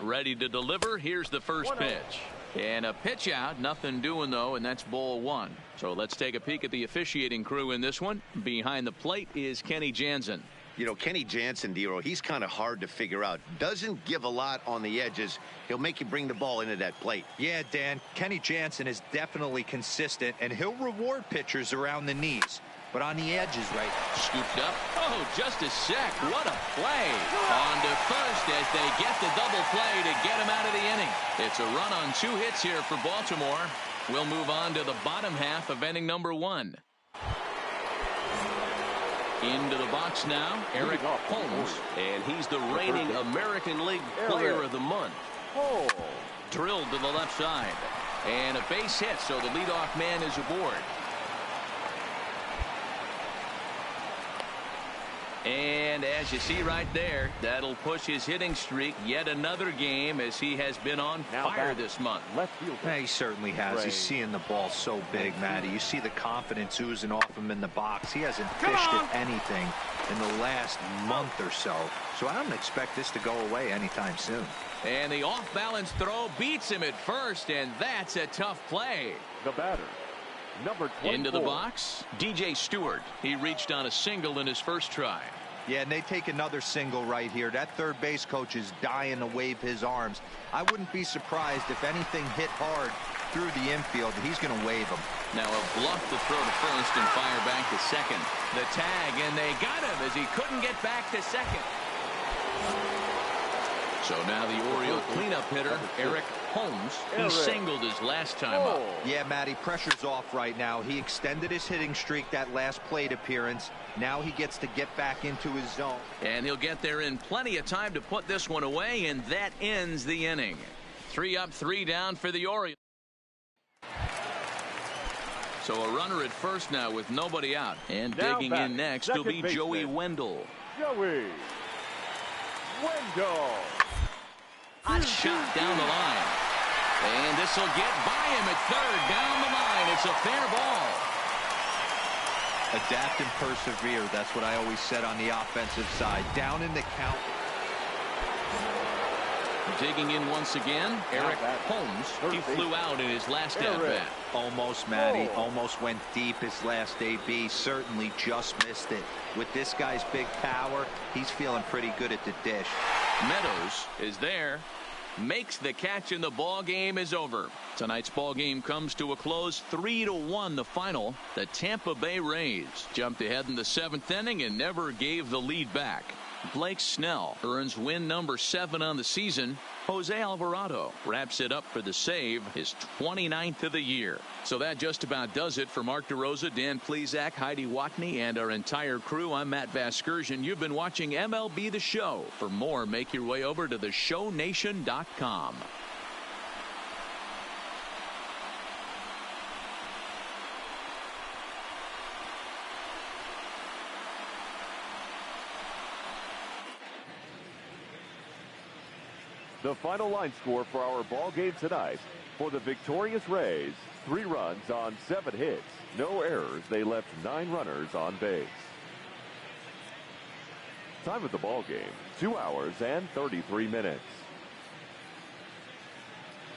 A: Ready to deliver. Here's the first pitch. And a pitch out. Nothing doing, though, and that's ball 1. So let's take a peek at the officiating crew in this one. Behind the plate is Kenny Jansen.
E: You know, Kenny Jansen, Dero, he's kind of hard to figure out. Doesn't give a lot on the edges. He'll make you bring the ball into that plate.
D: Yeah, Dan, Kenny Jansen is definitely consistent, and he'll reward pitchers around the knees. But on the edges right now.
A: Scooped up. Oh, just a sec. What a play. On to first as they get the double play to get him out of the inning. It's a run on 2 hits here for Baltimore. We'll move on to the bottom half of inning number 1. Into the box now, Eric Holmes, and he's the reigning American League Player of the Month. Drilled to the left side, and a base hit, so the leadoff man is aboard. And as you see right there, that'll push his hitting streak yet another game, as he has been on fire this month.
D: Yeah, he certainly has. He's seeing the ball so big, Matty. You see the confidence oozing off him in the box. He hasn't fished at anything in the last month or so. So I don't expect this to go away anytime soon.
A: And the off-balance throw beats him at first, and that's a tough play.
B: The batter, number 24.
A: Into the box, DJ Stewart. He reached on a single in his first try.
D: Yeah, and they take another single right here. That third base coach is dying to wave his arms. I wouldn't be surprised if anything hit hard through the infield. He's going to wave them.
A: Now a bluff to throw to first and fire back to second. The tag, and they got him as he couldn't get back to second. So now the Oriole cleanup hitter, Eric Holmes. He singled his last time up.
D: Yeah, Matty, pressure's off right now. He extended his hitting streak that last plate appearance. Now he gets to get back into his zone.
A: And he'll get there in plenty of time to put this one away, and that ends the inning. 3 up, 3 down for the Orioles. So a runner at first now with nobody out. And
B: now
A: digging in next will be Joey Wendell.
B: Joey Wendell.
A: Hot shot down the line. And this will get by him at third. Down the line. It's a fair ball.
D: Adapt and persevere. That's what I always said on the offensive side. Down in the count.
A: Digging in once again, Eric Holmes. He flew out in his last at-bat.
D: Almost, Matty. Almost went deep his last AB. Certainly just missed it. With this guy's big power, he's feeling pretty good at the dish.
A: Meadows is there. Makes the catch, and the ball game is over. Tonight's ball game comes to a close. 3-1 the final. The Tampa Bay Rays jumped ahead in the 7th inning and never gave the lead back. Blake Snell earns win number 7 on the season. Jose Alvarado wraps it up for the save, his 29th of the year. So that just about does it for Mark DeRosa, Dan Plesac, Heidi Watney, and our entire crew. I'm Matt Vasgersian. You've been watching MLB The Show. For more, make your way over to theshownation.com.
B: The final line score for our ball game tonight: for the victorious Rays, 3 runs on 7 hits, no errors. They left 9 runners on base. Time of the ball game, 2 hours and 33 minutes.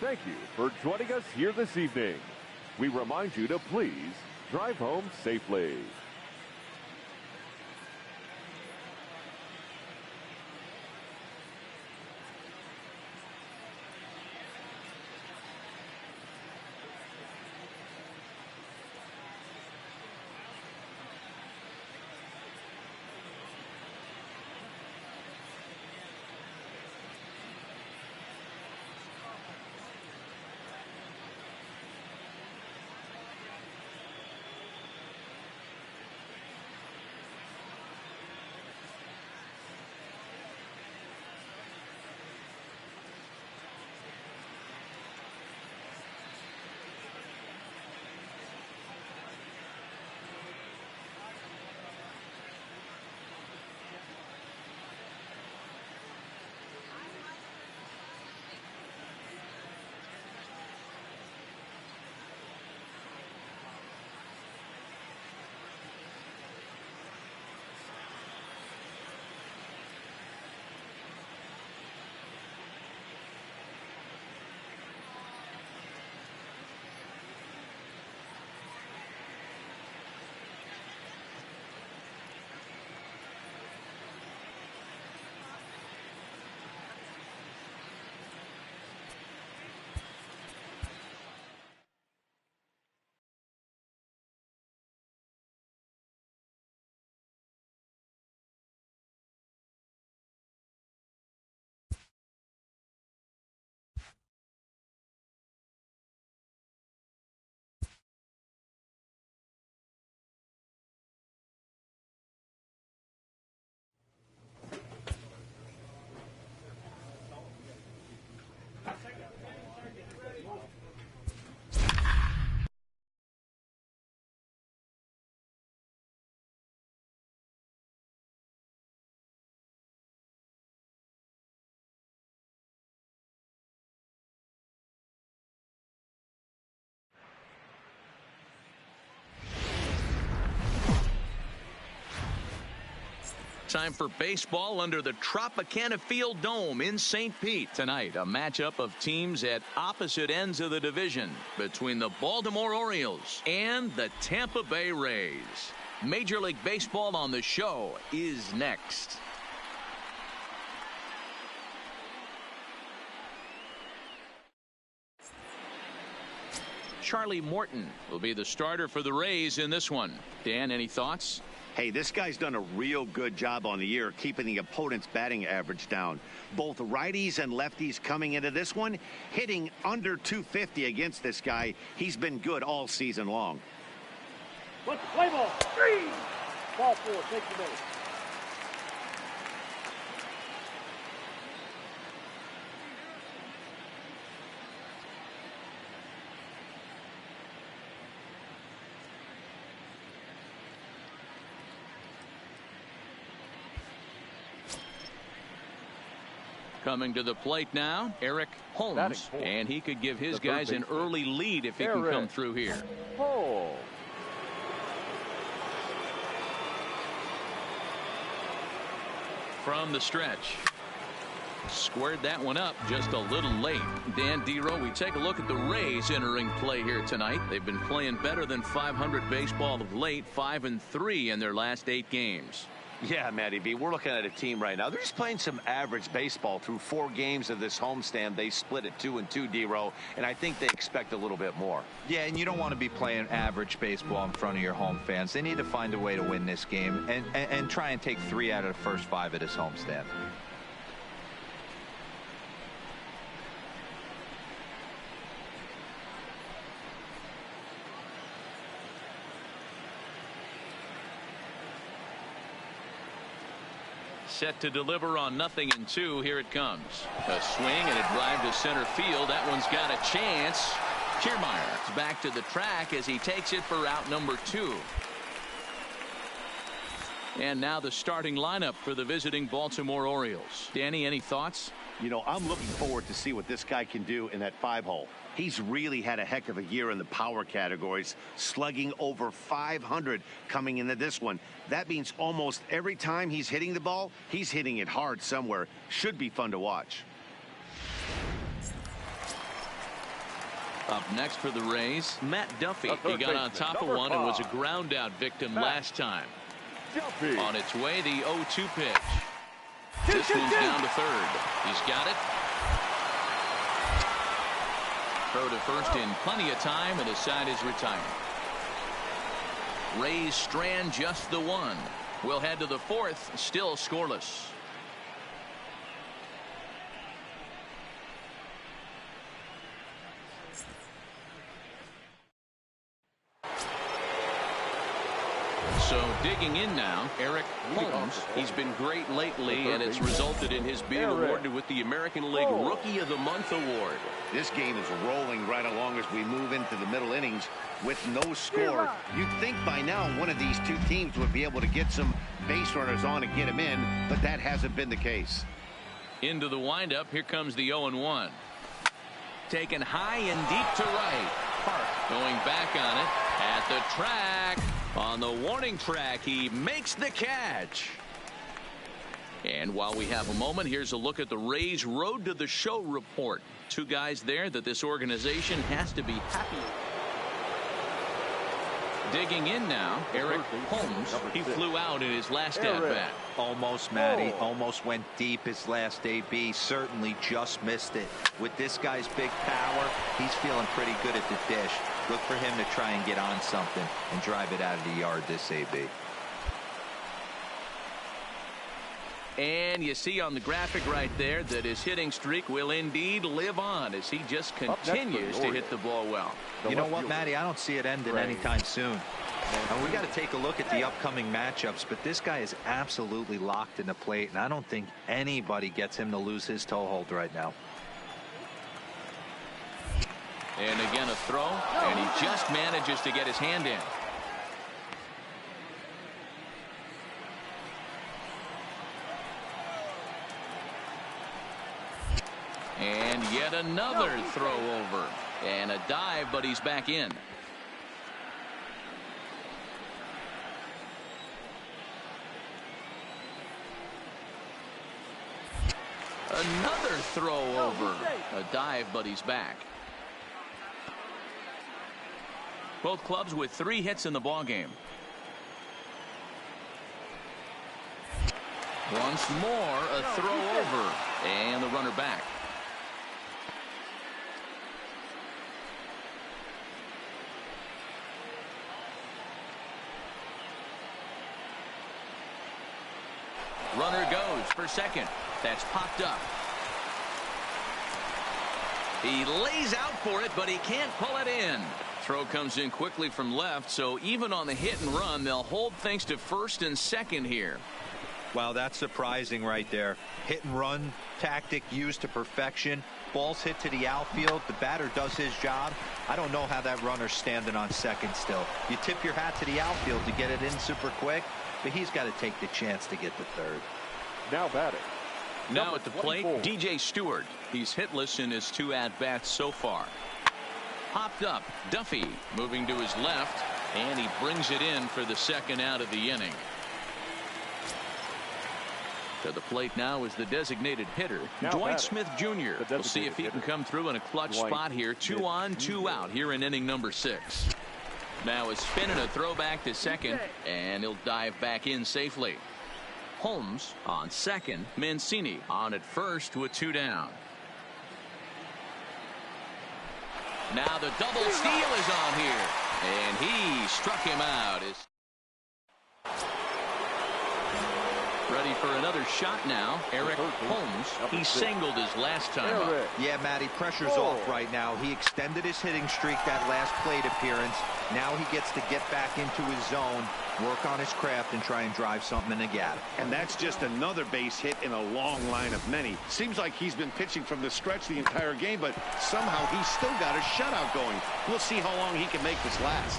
B: Thank you for joining us here this evening. We remind you to please drive home safely.
A: Time for baseball under the Tropicana Field Dome in St. Pete. Tonight, a matchup of teams at opposite ends of the division between the Baltimore Orioles and the Tampa Bay Rays. Major League Baseball on the Show is next. Charlie Morton will be the starter for the Rays in this one. Dan, any thoughts?
E: Hey, this guy's done a real good job on the year keeping the opponent's batting average down. Both righties and lefties coming into this one, hitting under 250 against this guy. He's been good all season long.
F: Let's play ball. 3. Ball 4. Take the minute.
A: Coming to the plate now, Eric Holmes, and he could give his guys an early lead if he can come through here.
B: Holmes.
A: From the stretch. Squared that one up just a little late. Dan Dero, we take a look at the Rays entering play here tonight. They've been playing better than 500 baseball of late, 5-3 in their last 8 games.
H: Yeah, Matty B, we're looking at a team right now. They're just playing some average baseball through 4 games of this homestand. They split it 2-2, D-Row, and I think they expect a little bit more.
D: Yeah, and you don't want to be playing average baseball in front of your home fans. They need to find a way to win this game and try and take 3 out of the first 5 of this homestand.
A: Set to deliver on 0-2. Here it comes. A swing and a drive to center field. That one's got a chance. Kiermaier is back to the track as he takes it for out number 2. And now the starting lineup for the visiting Baltimore Orioles. Danny, any thoughts?
E: You know, I'm looking forward to see what this guy can do in that 5-hole. He's really had a heck of a year in the power categories, slugging over 500 coming into this one. That means almost every time he's hitting the ball, he's hitting it hard somewhere. Should be fun to watch.
A: Up next for the Rays, Matt Duffy. He got on top of one and was a ground out victim last time.
B: Duffy.
A: On its way, the 0-2 pitch. This one's down to third. He's got it. Throw to first in plenty of time, and his side is retired. Rays strand just the 1. We'll head to the 4th, still scoreless. So digging in now, Eric Holmes. He's been great lately, and it's resulted in his being awarded with the American League Rookie of the Month award.
E: This game is rolling right along as we move into the middle innings with no score. You'd think by now one of these 2 teams would be able to get some base runners on and get them in, but that hasn't been the case.
A: Into the windup, here comes the 0-1. Taken high and deep to right. Park going back on it at the track. On the warning track, he makes the catch. And while we have a moment, here's a look at the Rays Road to the Show report. 2 guys there that this organization has to be happy. Digging in now, Eric Holmes. He flew out in his last at-bat.
D: Almost, Matty. Almost went deep his last AB. Certainly just missed it. With this guy's big power, he's feeling pretty good at the dish. Look for him to try and get on something and drive it out of the yard this AB.
A: And you see on the graphic right there that his hitting streak will indeed live on as he just continues to hit the ball well.
D: You know what, Matty? I don't see it ending anytime soon. And we got to take a look at the upcoming matchups, but this guy is absolutely locked in the plate, and I don't think anybody gets him to lose his toehold right now.
A: And again a throw, and he just manages to get his hand in. And yet another throw over. And a dive, but he's back in. Another throw over. A dive, but he's back. Both clubs with 3 hits in the ballgame. Once more, a throw over. And the runner back. Runner goes for second. That's popped up. He lays out for it, but he can't pull it in. Throw comes in quickly from left, so even on the hit and run, they'll hold things to first and second here.
D: Wow, that's surprising right there. Hit and run tactic used to perfection. Ball's hit to the outfield. The batter does his job. I don't know how that runner's standing on second still. You tip your hat to the outfield to get it in super quick, but he's got to take the chance to get to third.
B: Now batting.
A: Now at the plate, DJ Stewart. He's hitless in his 2 at-bats so far. Popped up. Duffy moving to his left, and he brings it in for the second out of the inning. To the plate now is the designated hitter, Dwight Smith Jr. We'll see if he can come through in a clutch spot here. 2 on, 2 out here in inning number 6. Now a spin and a throw back to second, and he'll dive back in safely. Holmes on second. Mancini on at first with 2 down. Now the double steal is on here, and he struck him out. Ready for another shot now. Eric Holmes. He singled his last time up.
D: Yeah, Matty, pressure's off right now. He extended his hitting streak that last plate appearance. Now he gets to get back into his zone, work on his craft, and try and drive something in the gap.
E: And that's just another base hit in a long line of many. Seems like he's been pitching from the stretch the entire game, but somehow he's still got a shutout going. We'll see how long he can make this last.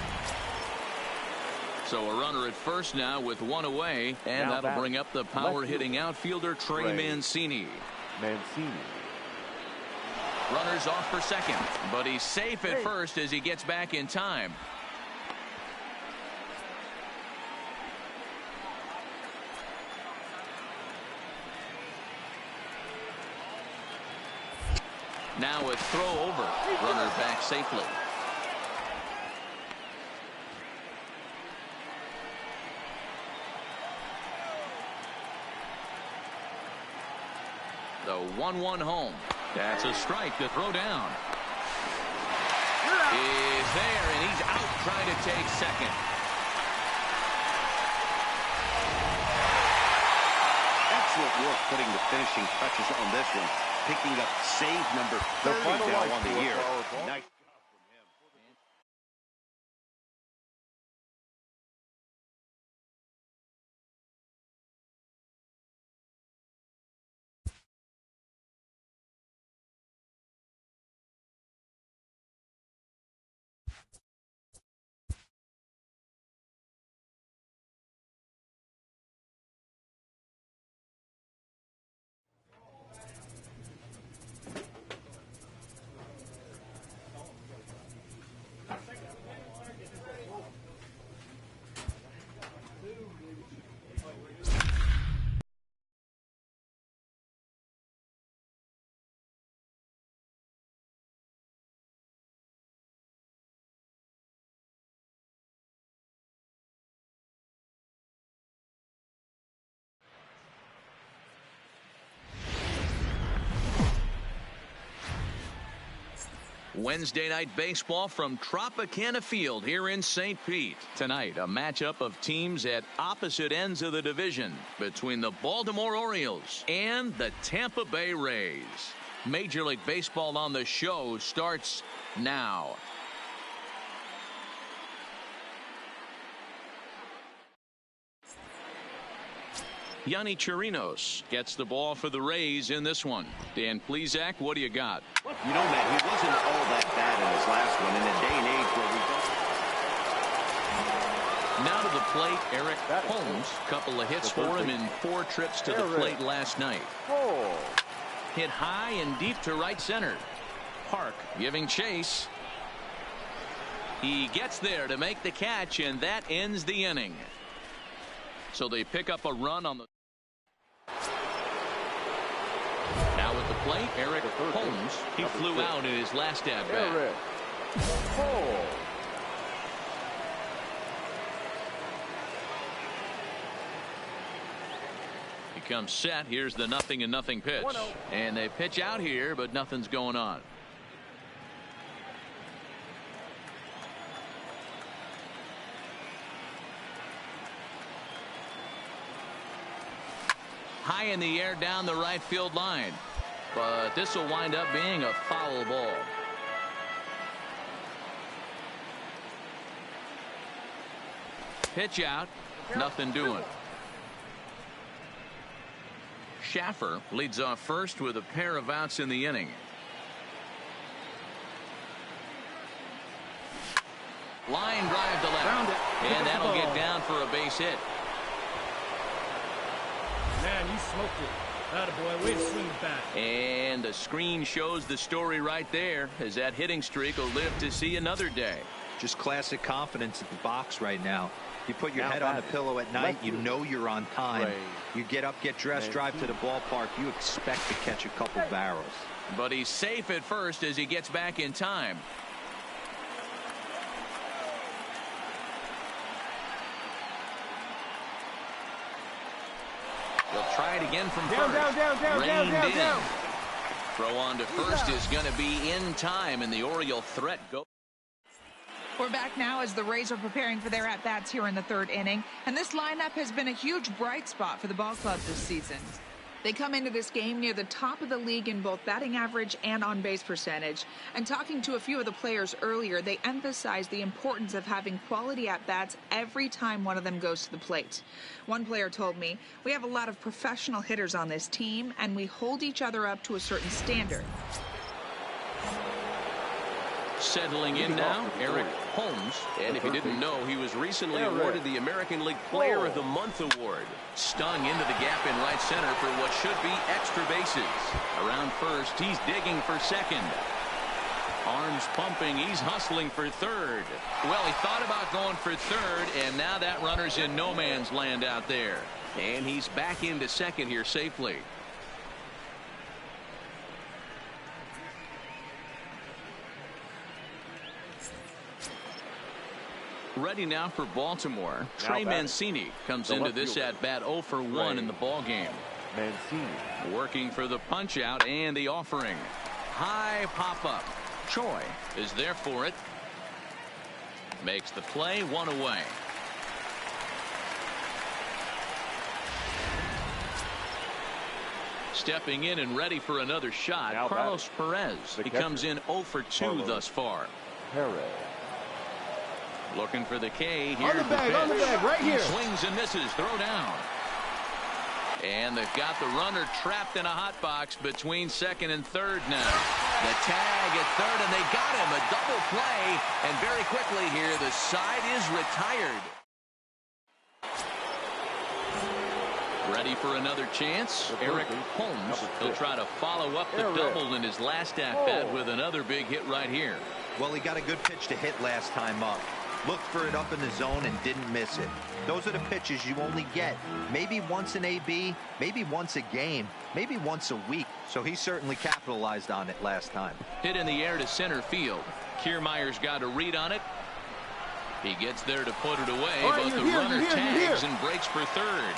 A: So a runner at first now with 1 away, and that'll bring up the power-hitting outfielder Trey Mancini. Runner's off for second, but he's safe at first as he gets back in time. Now a throw over. Runner back safely. The 1-1 home. That's a strike. The throw down is there, and he's out trying to take second.
E: Excellent work putting the finishing touches on this one. Picking up save number 30 now on the year. Nice.
A: Wednesday night baseball from Tropicana Field here in St. Pete. Tonight, a matchup of teams at opposite ends of the division between the Baltimore Orioles and the Tampa Bay Rays. Major League Baseball on the show starts now. Yanni Chirinos gets the ball for the Rays in this one. Dan Plesac, what do you got?
E: You know, Matt, he wasn't all that bad in his last one in a day and age where we don't.
A: Now to the plate, Eric Holmes. Couple of hits for him in 4 trips to the plate last night. Hit high and deep to right center. Park giving chase. He gets there to make the catch, and that ends the inning. So they pick up a run on the. Now at the plate, Eric Holmes. He flew out in his last at bat. comes set. Here's the 0-0 pitch. And they pitch out here, but nothing's going on. High in the air down the right field line. But this will wind up being a foul ball. Pitch out. Nothing doing. Schaffer leads off first with a pair of outs in the inning. Line drive to left. And that'll get down for a base hit.
F: Man, you smoked it. Attaboy, way to swing the bat.
A: And the screen shows the story right there, as that hitting streak will live to see another day.
D: Just classic confidence at the box right now. You put your head on the pillow at night, you know you're on time. You get up, get dressed, drive to the ballpark. You expect to catch a couple barrels.
A: But he's safe at first as he gets back in time. He'll try it again from first. Down. Throw on to first is going to be in time, and the Oriole threat goes.
C: We're back now as the Rays are preparing for their at-bats here in the third inning. And this lineup has been a huge bright spot for the ball club this season. They come into this game near the top of the league in both batting average and on-base percentage. And talking to a few of the players earlier, they emphasized the importance of having quality at-bats every time one of them goes to the plate. One player told me, "We have a lot of professional hitters on this team, and we hold each other up to a certain standard."
A: Settling in now, Eric Holmes. And if you didn't know, he was recently awarded the American League Player of the Month award. Stung into the gap in right center for what should be extra bases. Around first, he's digging for second. Arms pumping, he's hustling for third. Well, he thought about going for third, and now that runner's in no man's land out there. And he's back into second here safely. Ready now for Baltimore. Trey Mancini comes into this at bat 0 for 1 in the ball game.
B: Mancini
A: working for the punch out and the offering. High pop up. Choi is there for it. Makes the play, 1 away. Stepping in and ready for another shot.
B: Now
A: Carlos Perez. He comes in 0 for 2 thus far.
B: Perez.
A: Looking for the K. Here's
F: on the bag, right here.
A: Swings and misses. Throw down. And they've got the runner trapped in a hot box between second and third now. The tag at third, and they got him. A double play. And very quickly here, the side is retired. Ready for another chance. Eric Holmes. He'll try to follow up the double in his last at-bat with another big hit right here.
D: Well, he got a good pitch to hit last time up. Looked for it up in the zone and didn't miss it. Those are the pitches you only get maybe once in AB, maybe once a game, maybe once a week. So he certainly capitalized on it last time.
A: Hit in the air to center field. Kiermaier's got a read on it. He gets there to put it away, but the runner tags and breaks for third.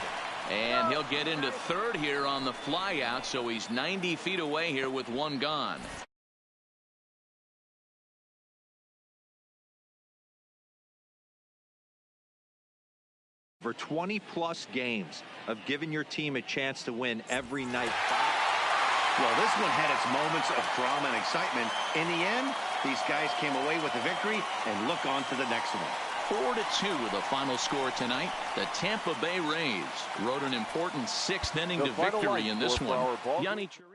A: And he'll get into third here on the fly out, so he's 90 feet away here with 1 gone.
D: For 20-plus games of giving your team a chance to win every night.
E: Well, this one had its moments of drama and excitement. In the end, these guys came away with the victory and look on to the next one.
A: 4-2 the final score tonight. The Tampa Bay Rays rode an important 6th inning to victory in this one. Yanni Chirinos.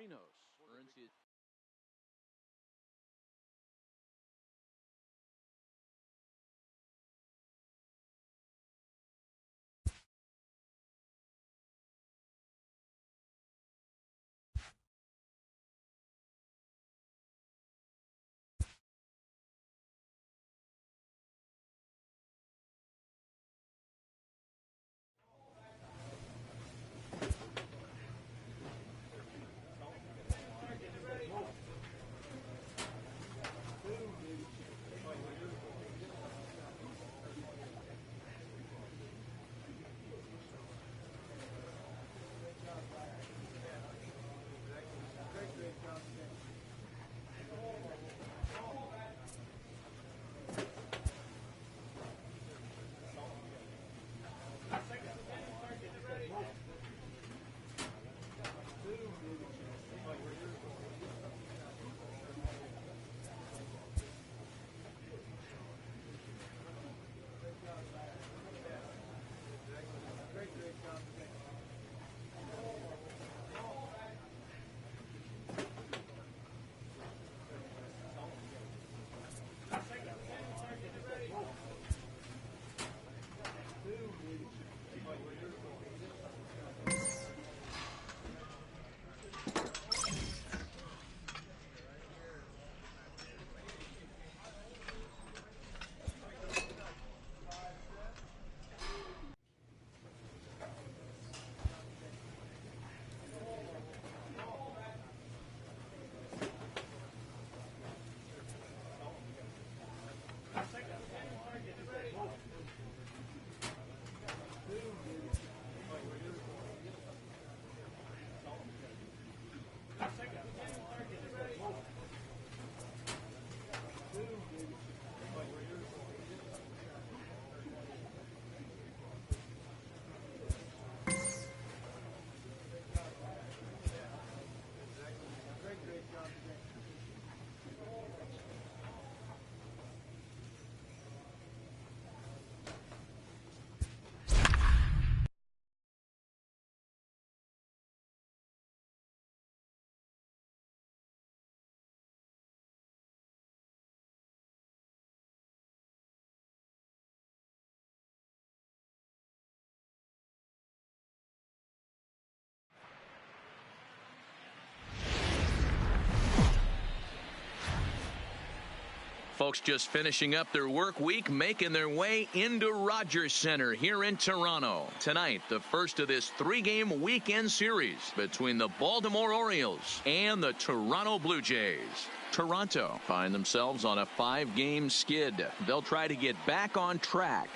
A: Folks just finishing up their work week, making their way into Rogers Center here in Toronto. Tonight, the first of this 3-game weekend series between the Baltimore Orioles and the Toronto Blue Jays. Toronto find themselves on a 5-game skid. They'll try to get back on track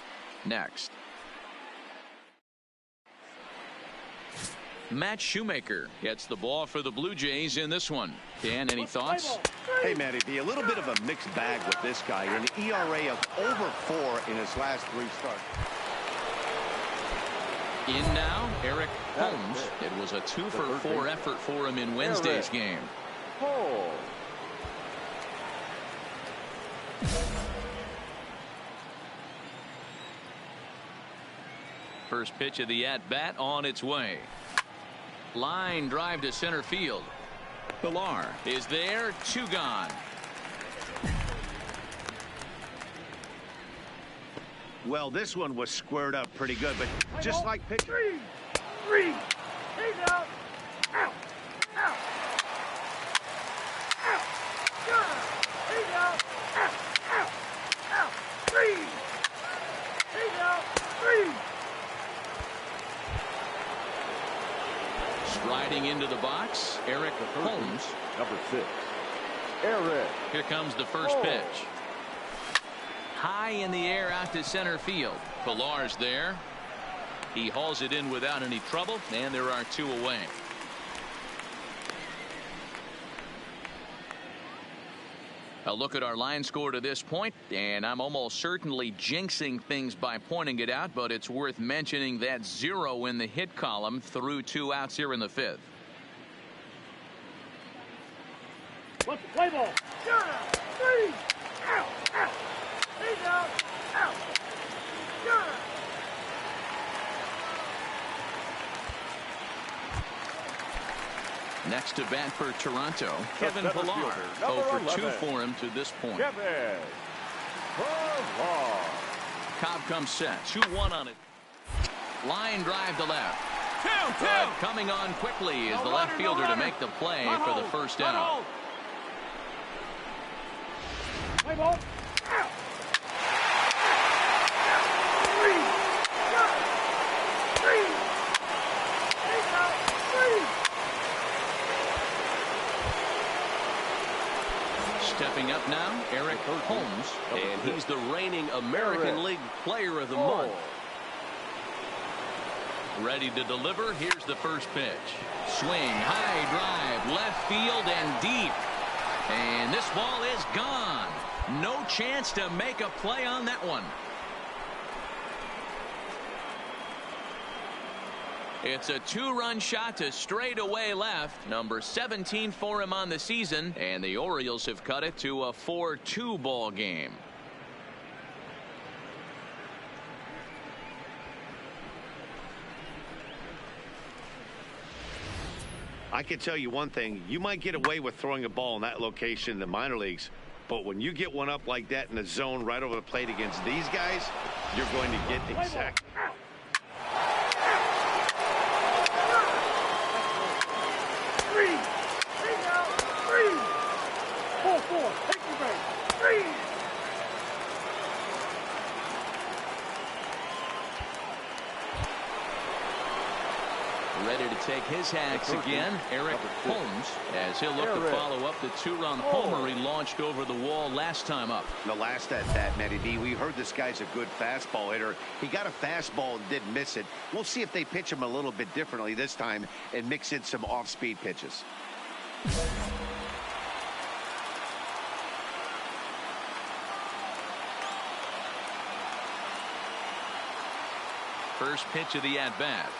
A: next. Matt Shoemaker gets the ball for the Blue Jays in this one. Dan, any thoughts?
E: Hey, Matty B, a little bit of a mixed bag with this guy. An ERA of over 4 in his last 3 starts.
A: In now, Eric Holmes. It was a 2-for-4 effort for him in Wednesday's game. First pitch of the at-bat on its way. Line drive to center field. Pilar is there, 2 gone.
E: Well, this one was squared up pretty good, but just like pitching.
F: 3. He's out. Out. Out. Out. Good. He's out. Out. Out. Out. 3. He's out. 3.
A: Striding into the box, Eric Holmes.
B: Number 6. Eric.
A: Here comes the first pitch. High in the air out to center field. Pilar's there. He hauls it in without any trouble, and there are 2 away. A look at our line score to this point, and I'm almost certainly jinxing things by pointing it out, but it's worth mentioning that 0 in the hit column through 2 outs here in the 5th.
F: What's the play ball? 3. Out. Out. He's out. Out. Good.
A: Next to bat for Toronto, Kevin Pilar. 0-for-2 for him to this point.
B: Kevin Pilar.
A: Cobb comes set. 2-1 on it. Line drive to left.
F: 2-2.
A: But coming on quickly is the left fielder to make the play for the first out.
F: Play ball. Out. 3. He's out. 3.
A: Stepping up now, Eric Holmes, and he's the reigning American League Player of the Month. Ready to deliver. Here's the first pitch. Swing, high drive, left field and deep. And this ball is gone. No chance to make a play on that one. It's a 2-run shot to straightaway left. Number 17 for him on the season. And the Orioles have cut it to a 4-2 ball game.
E: I can tell you one thing. You might get away with throwing a ball in that location in the minor leagues, but when you get one up like that in the zone right over the plate against these guys, you're going to get exact.
F: 3. He's out. 3. 4-4. Take the break. 3.
A: Ready to take his hacks again, Eric Holmes, as he'll look to follow up the 2-run homer he launched over the wall last time up.
E: The last at bat, Matty B, we heard this guy's a good fastball hitter. He got a fastball and didn't miss it. We'll see if they pitch him a little bit differently this time and mix in some off-speed pitches.
A: First pitch of the at-bat.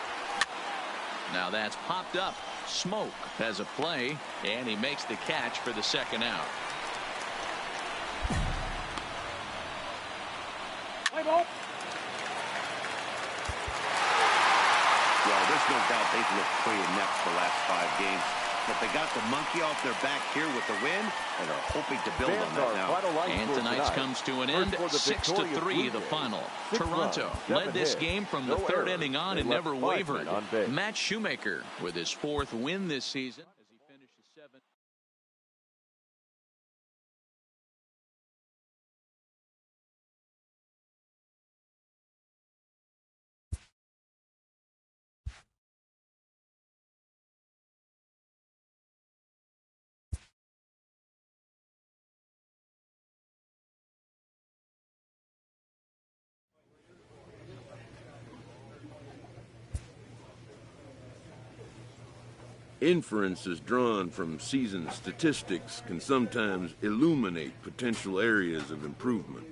A: Now that's popped up. Smoke has a play, and he makes the catch for the second out.
F: Play ball.
E: Well, there's no doubt they've looked pretty inept the last 5 games. But they got the monkey off their back here with the win and are hoping to build on that now.
A: And tonight's comes to an end. 6-3 the final. Toronto led this game from the 3rd inning on and never wavered. Matt Shoemaker with his 4th win this season.
G: Inferences drawn from season statistics can sometimes illuminate potential areas of improvement.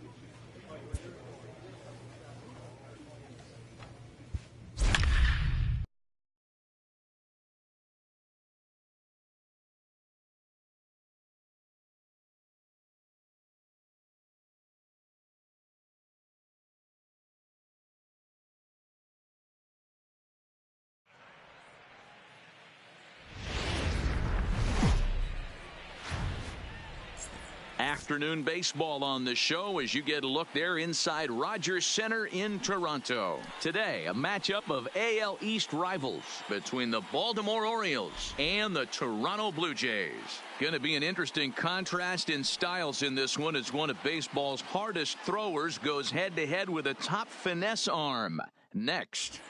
A: Afternoon baseball on the show as you get a look there inside Rogers Center in Toronto. Today, a matchup of AL East rivals between the Baltimore Orioles and the Toronto Blue Jays. Going to be an interesting contrast in styles in this one as one of baseball's hardest throwers goes head-to-head with a top finesse arm. Next,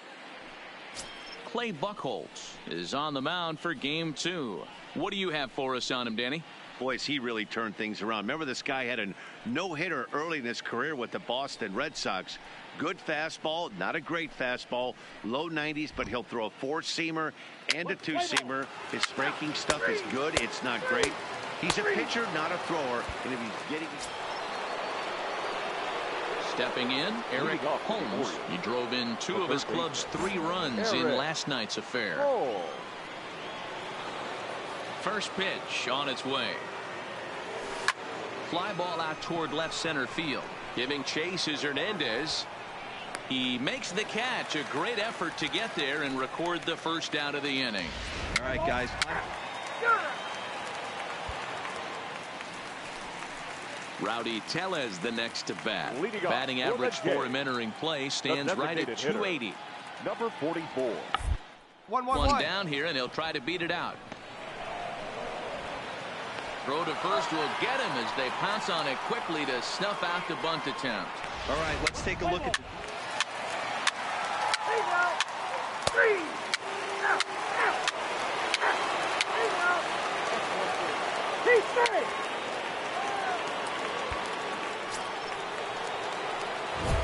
A: Clay Buchholz is on the mound for Game 2. What do you have for us on him, Danny?
E: Boys, he really turned things around. Remember, this guy had a no-hitter early in his career with the Boston Red Sox. Good fastball, not a great fastball, low 90s, but he'll throw a four-seamer and a two-seamer. His breaking stuff is good. It's not great. He's a pitcher, not a thrower. And if he's getting...
A: Stepping in, Eric Holmes. He drove in two of his club's 3 runs in last night's affair. First pitch on its way. Fly ball out toward left center field. Giving chase is Hernandez. He makes the catch. A great effort to get there and record the first out of the inning.
D: All right, guys.
A: Rowdy Tellez the next to bat. Batting average for him entering play stands right at 280.
B: Number 44.
A: One down here, and he'll try to beat it out. Throw to first will get him as they pounce on it quickly to snuff out the bunt attempt.
D: All right, let's take a look at the...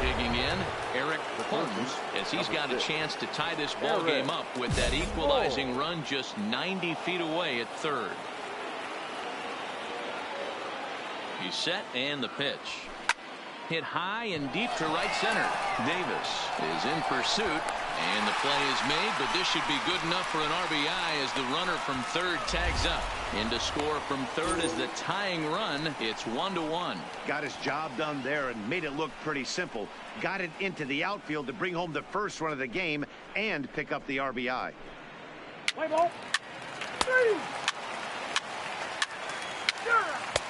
A: Digging in, Eric Holmes, as he's got a chance to tie this ball game up with that equalizing run just 90 feet away at third. He's set, and the pitch. Hit high and deep to right center. Davis is in pursuit, and the play is made, but this should be good enough for an RBI as the runner from third tags up. In to score from third is the tying run. It's 1-1.
E: Got his job done there and made it look pretty simple. Got it into the outfield to bring home the first run of the game and pick up the RBI.
F: Play ball.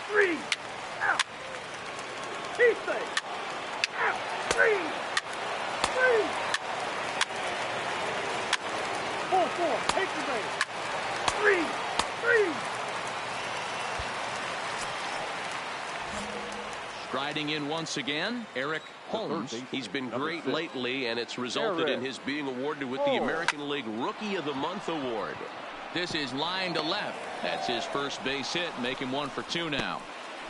F: 3. Out. He stays. Out. 3. 4. Take the base. 3.
A: Striding in once again, Eric Holmes. He's been great lately, and it's resulted in his being awarded with the American League Rookie of the Month award. This is line to left. That's his first base hit, make him 1 for 2 now.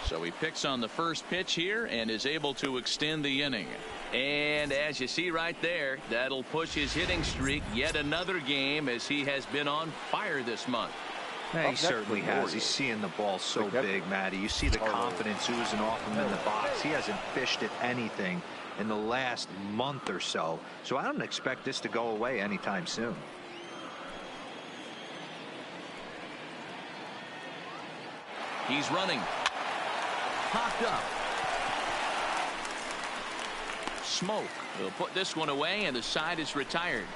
A: So he picks on the first pitch here and is able to extend the inning. And as you see right there, that'll push his hitting streak yet another game as he has been on fire this month.
D: Yeah, he certainly has. He's seeing the ball so big, Matty. You see the confidence oozing off him in the box. He hasn't fished at anything in the last month or so. So I don't expect this to go away anytime soon.
A: He's running. Popped up. Smoke. He'll put this one away, and the side is retired.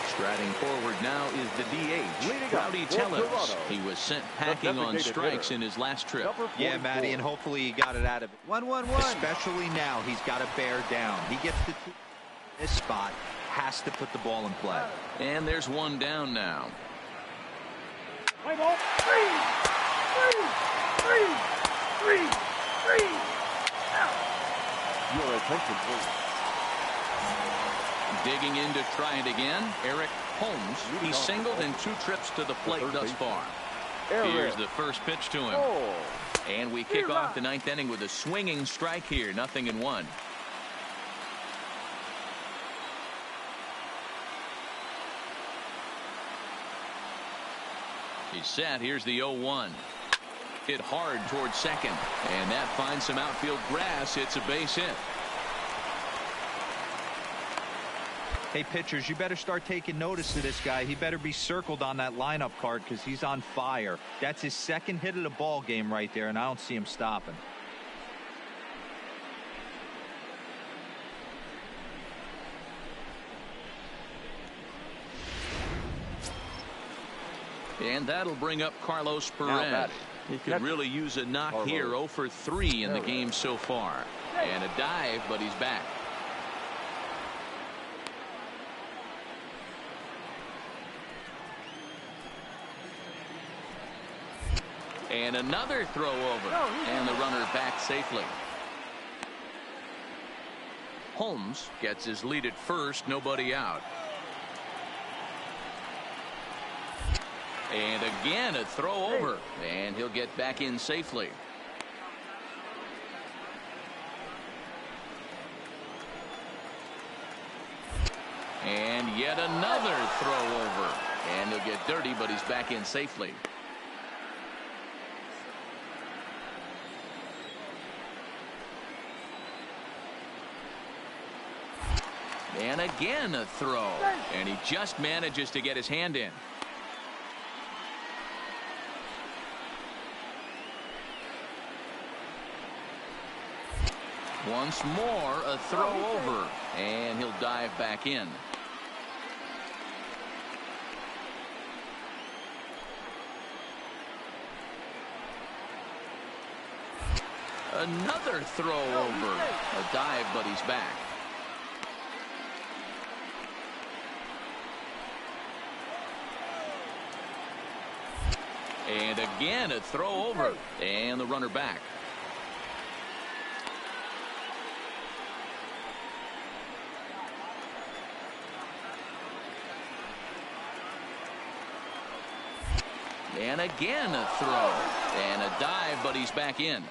A: Striding forward now is the DH, Rowdy Tellez. He was sent packing on strikes in his last trip.
D: Yeah, Matty, and hopefully he got it out of it. 1-1-1. Especially now, he's got to bear down. He gets to this spot, has to put the ball in play.
A: And there's one down now.
F: Play ball. 3. Out.
B: Your attention, please.
A: Digging in to try it again, Eric Holmes. He's singled in 2 trips to the plate thus far. Here's the first pitch to him. And we kick off the 9th inning with a swinging strike here. 0-1. He's set. Here's the 0-1. Hit hard towards second. And that finds some outfield grass. It's a base hit.
D: Hey, pitchers, you better start taking notice of this guy. He better be circled on that lineup card because he's on fire. That's his second hit of the ball game right there, and I don't see him stopping.
A: And that'll bring up Carlos Perez. He could really use a knock here. 0 for 3 in the game so far. And a dive, but he's back. And another throw over. And the runner back safely. Holmes gets his lead at first. Nobody out. And again a throw over. And he'll get back in safely. And yet another throw over. And he'll get dirty, but he's back in safely. And again a throw. And he just manages to get his hand in. Once more a throw over. And he'll dive back in. Another throw over. A dive, but he's back. And again a throw over. And the runner back. And again a throw. And a dive, but he's back in.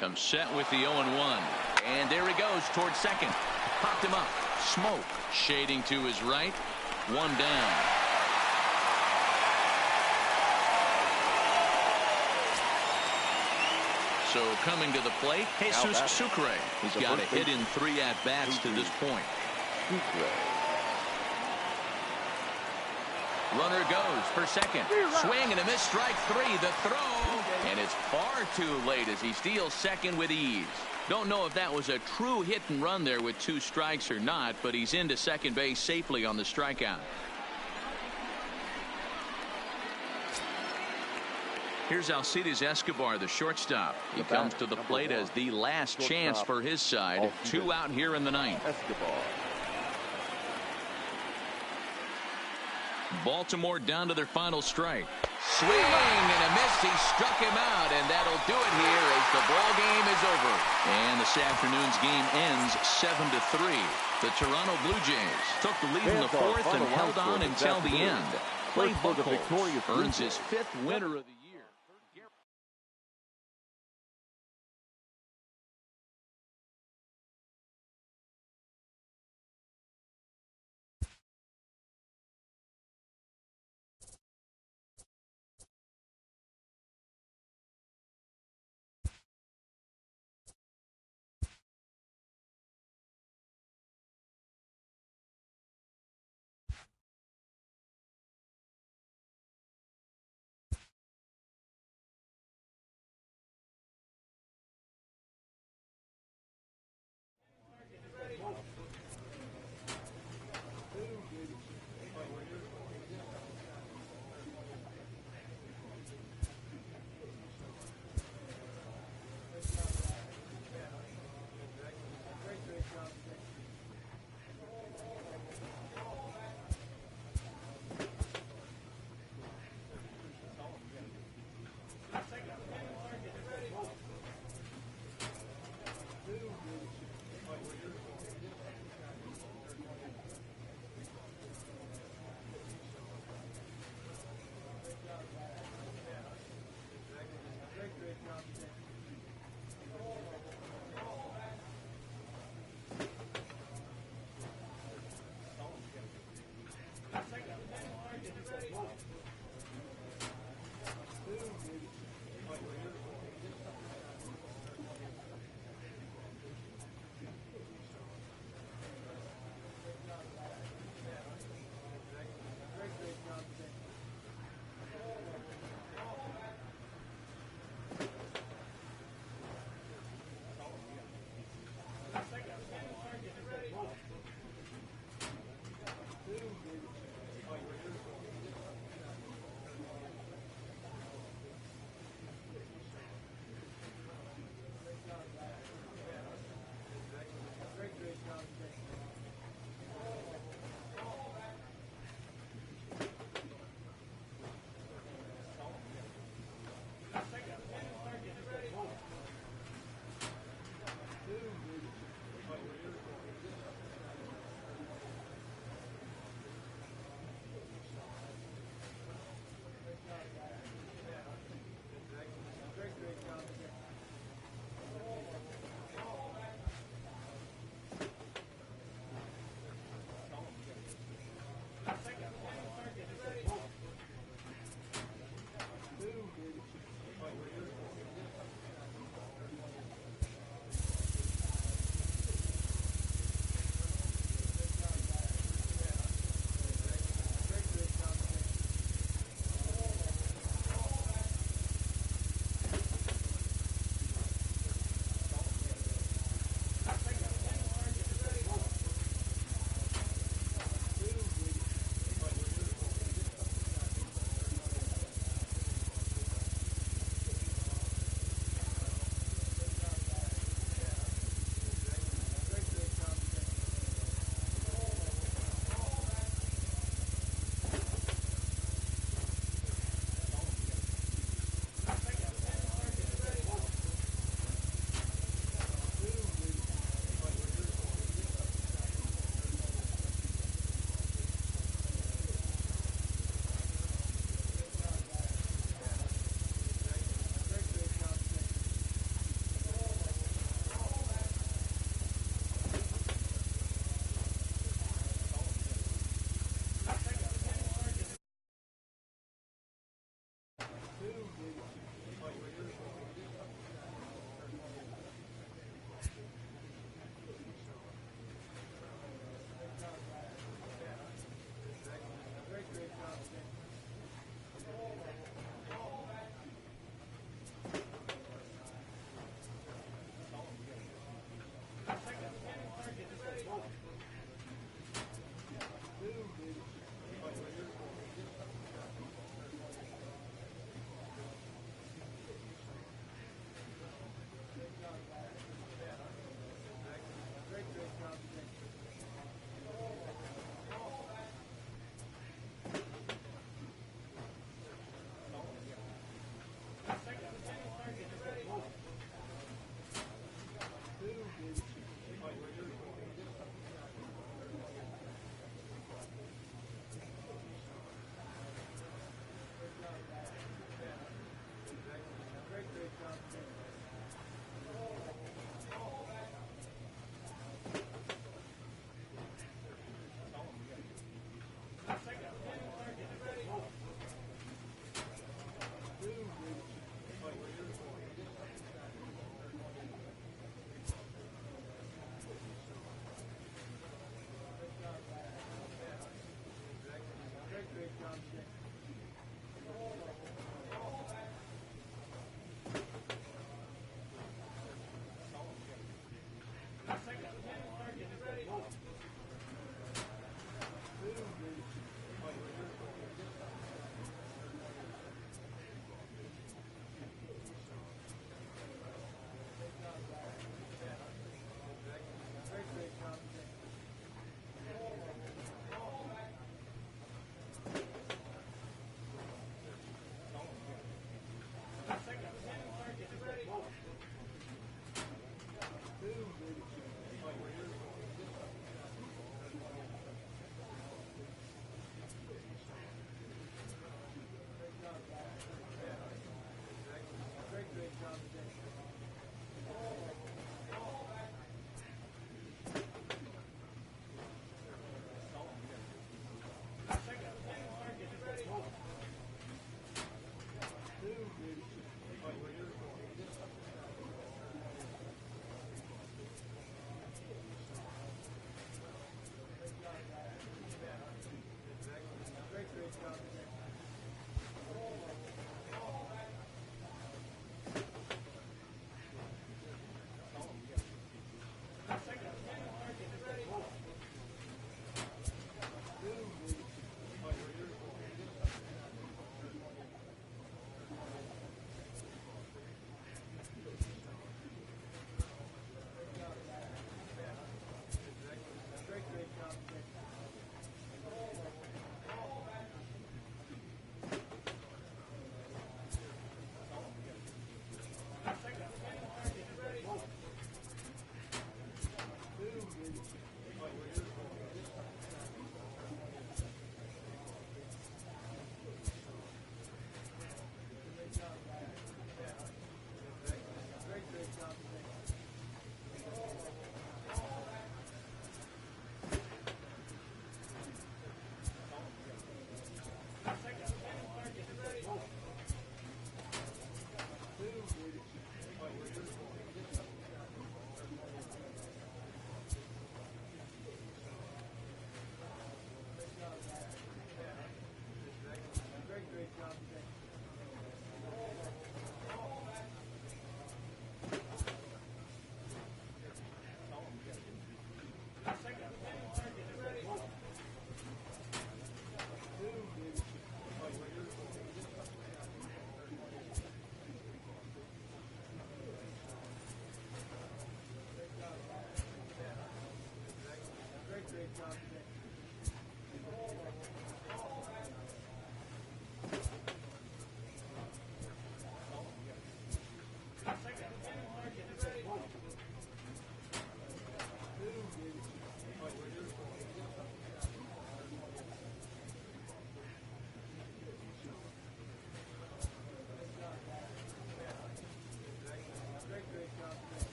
A: Comes set with the 0-1. And there he goes towards second. Popped him up. Smoke shading to his right. One down. So coming to the plate, Jesus Sucre. He's got a hit in 3 at-bats to this point. Runner goes for second. Swing and a miss. Strike 3. The throw. And it's far too late as he steals second with ease. Don't know if that was a true hit and run there with 2 strikes or not, but he's into second base safely on the strikeout. Here's Alcides Escobar, the shortstop. He comes to the plate as the last chance for his side. 2 out here in the 9th. Baltimore down to their final strike. Swing and a miss. He struck him out, and that'll do it here as the ball game is over. And this afternoon's game ends 7-3. The Toronto Blue Jays took the lead in the 4th and held on until the end. Clay Buchholz earns his 5th winner of the year.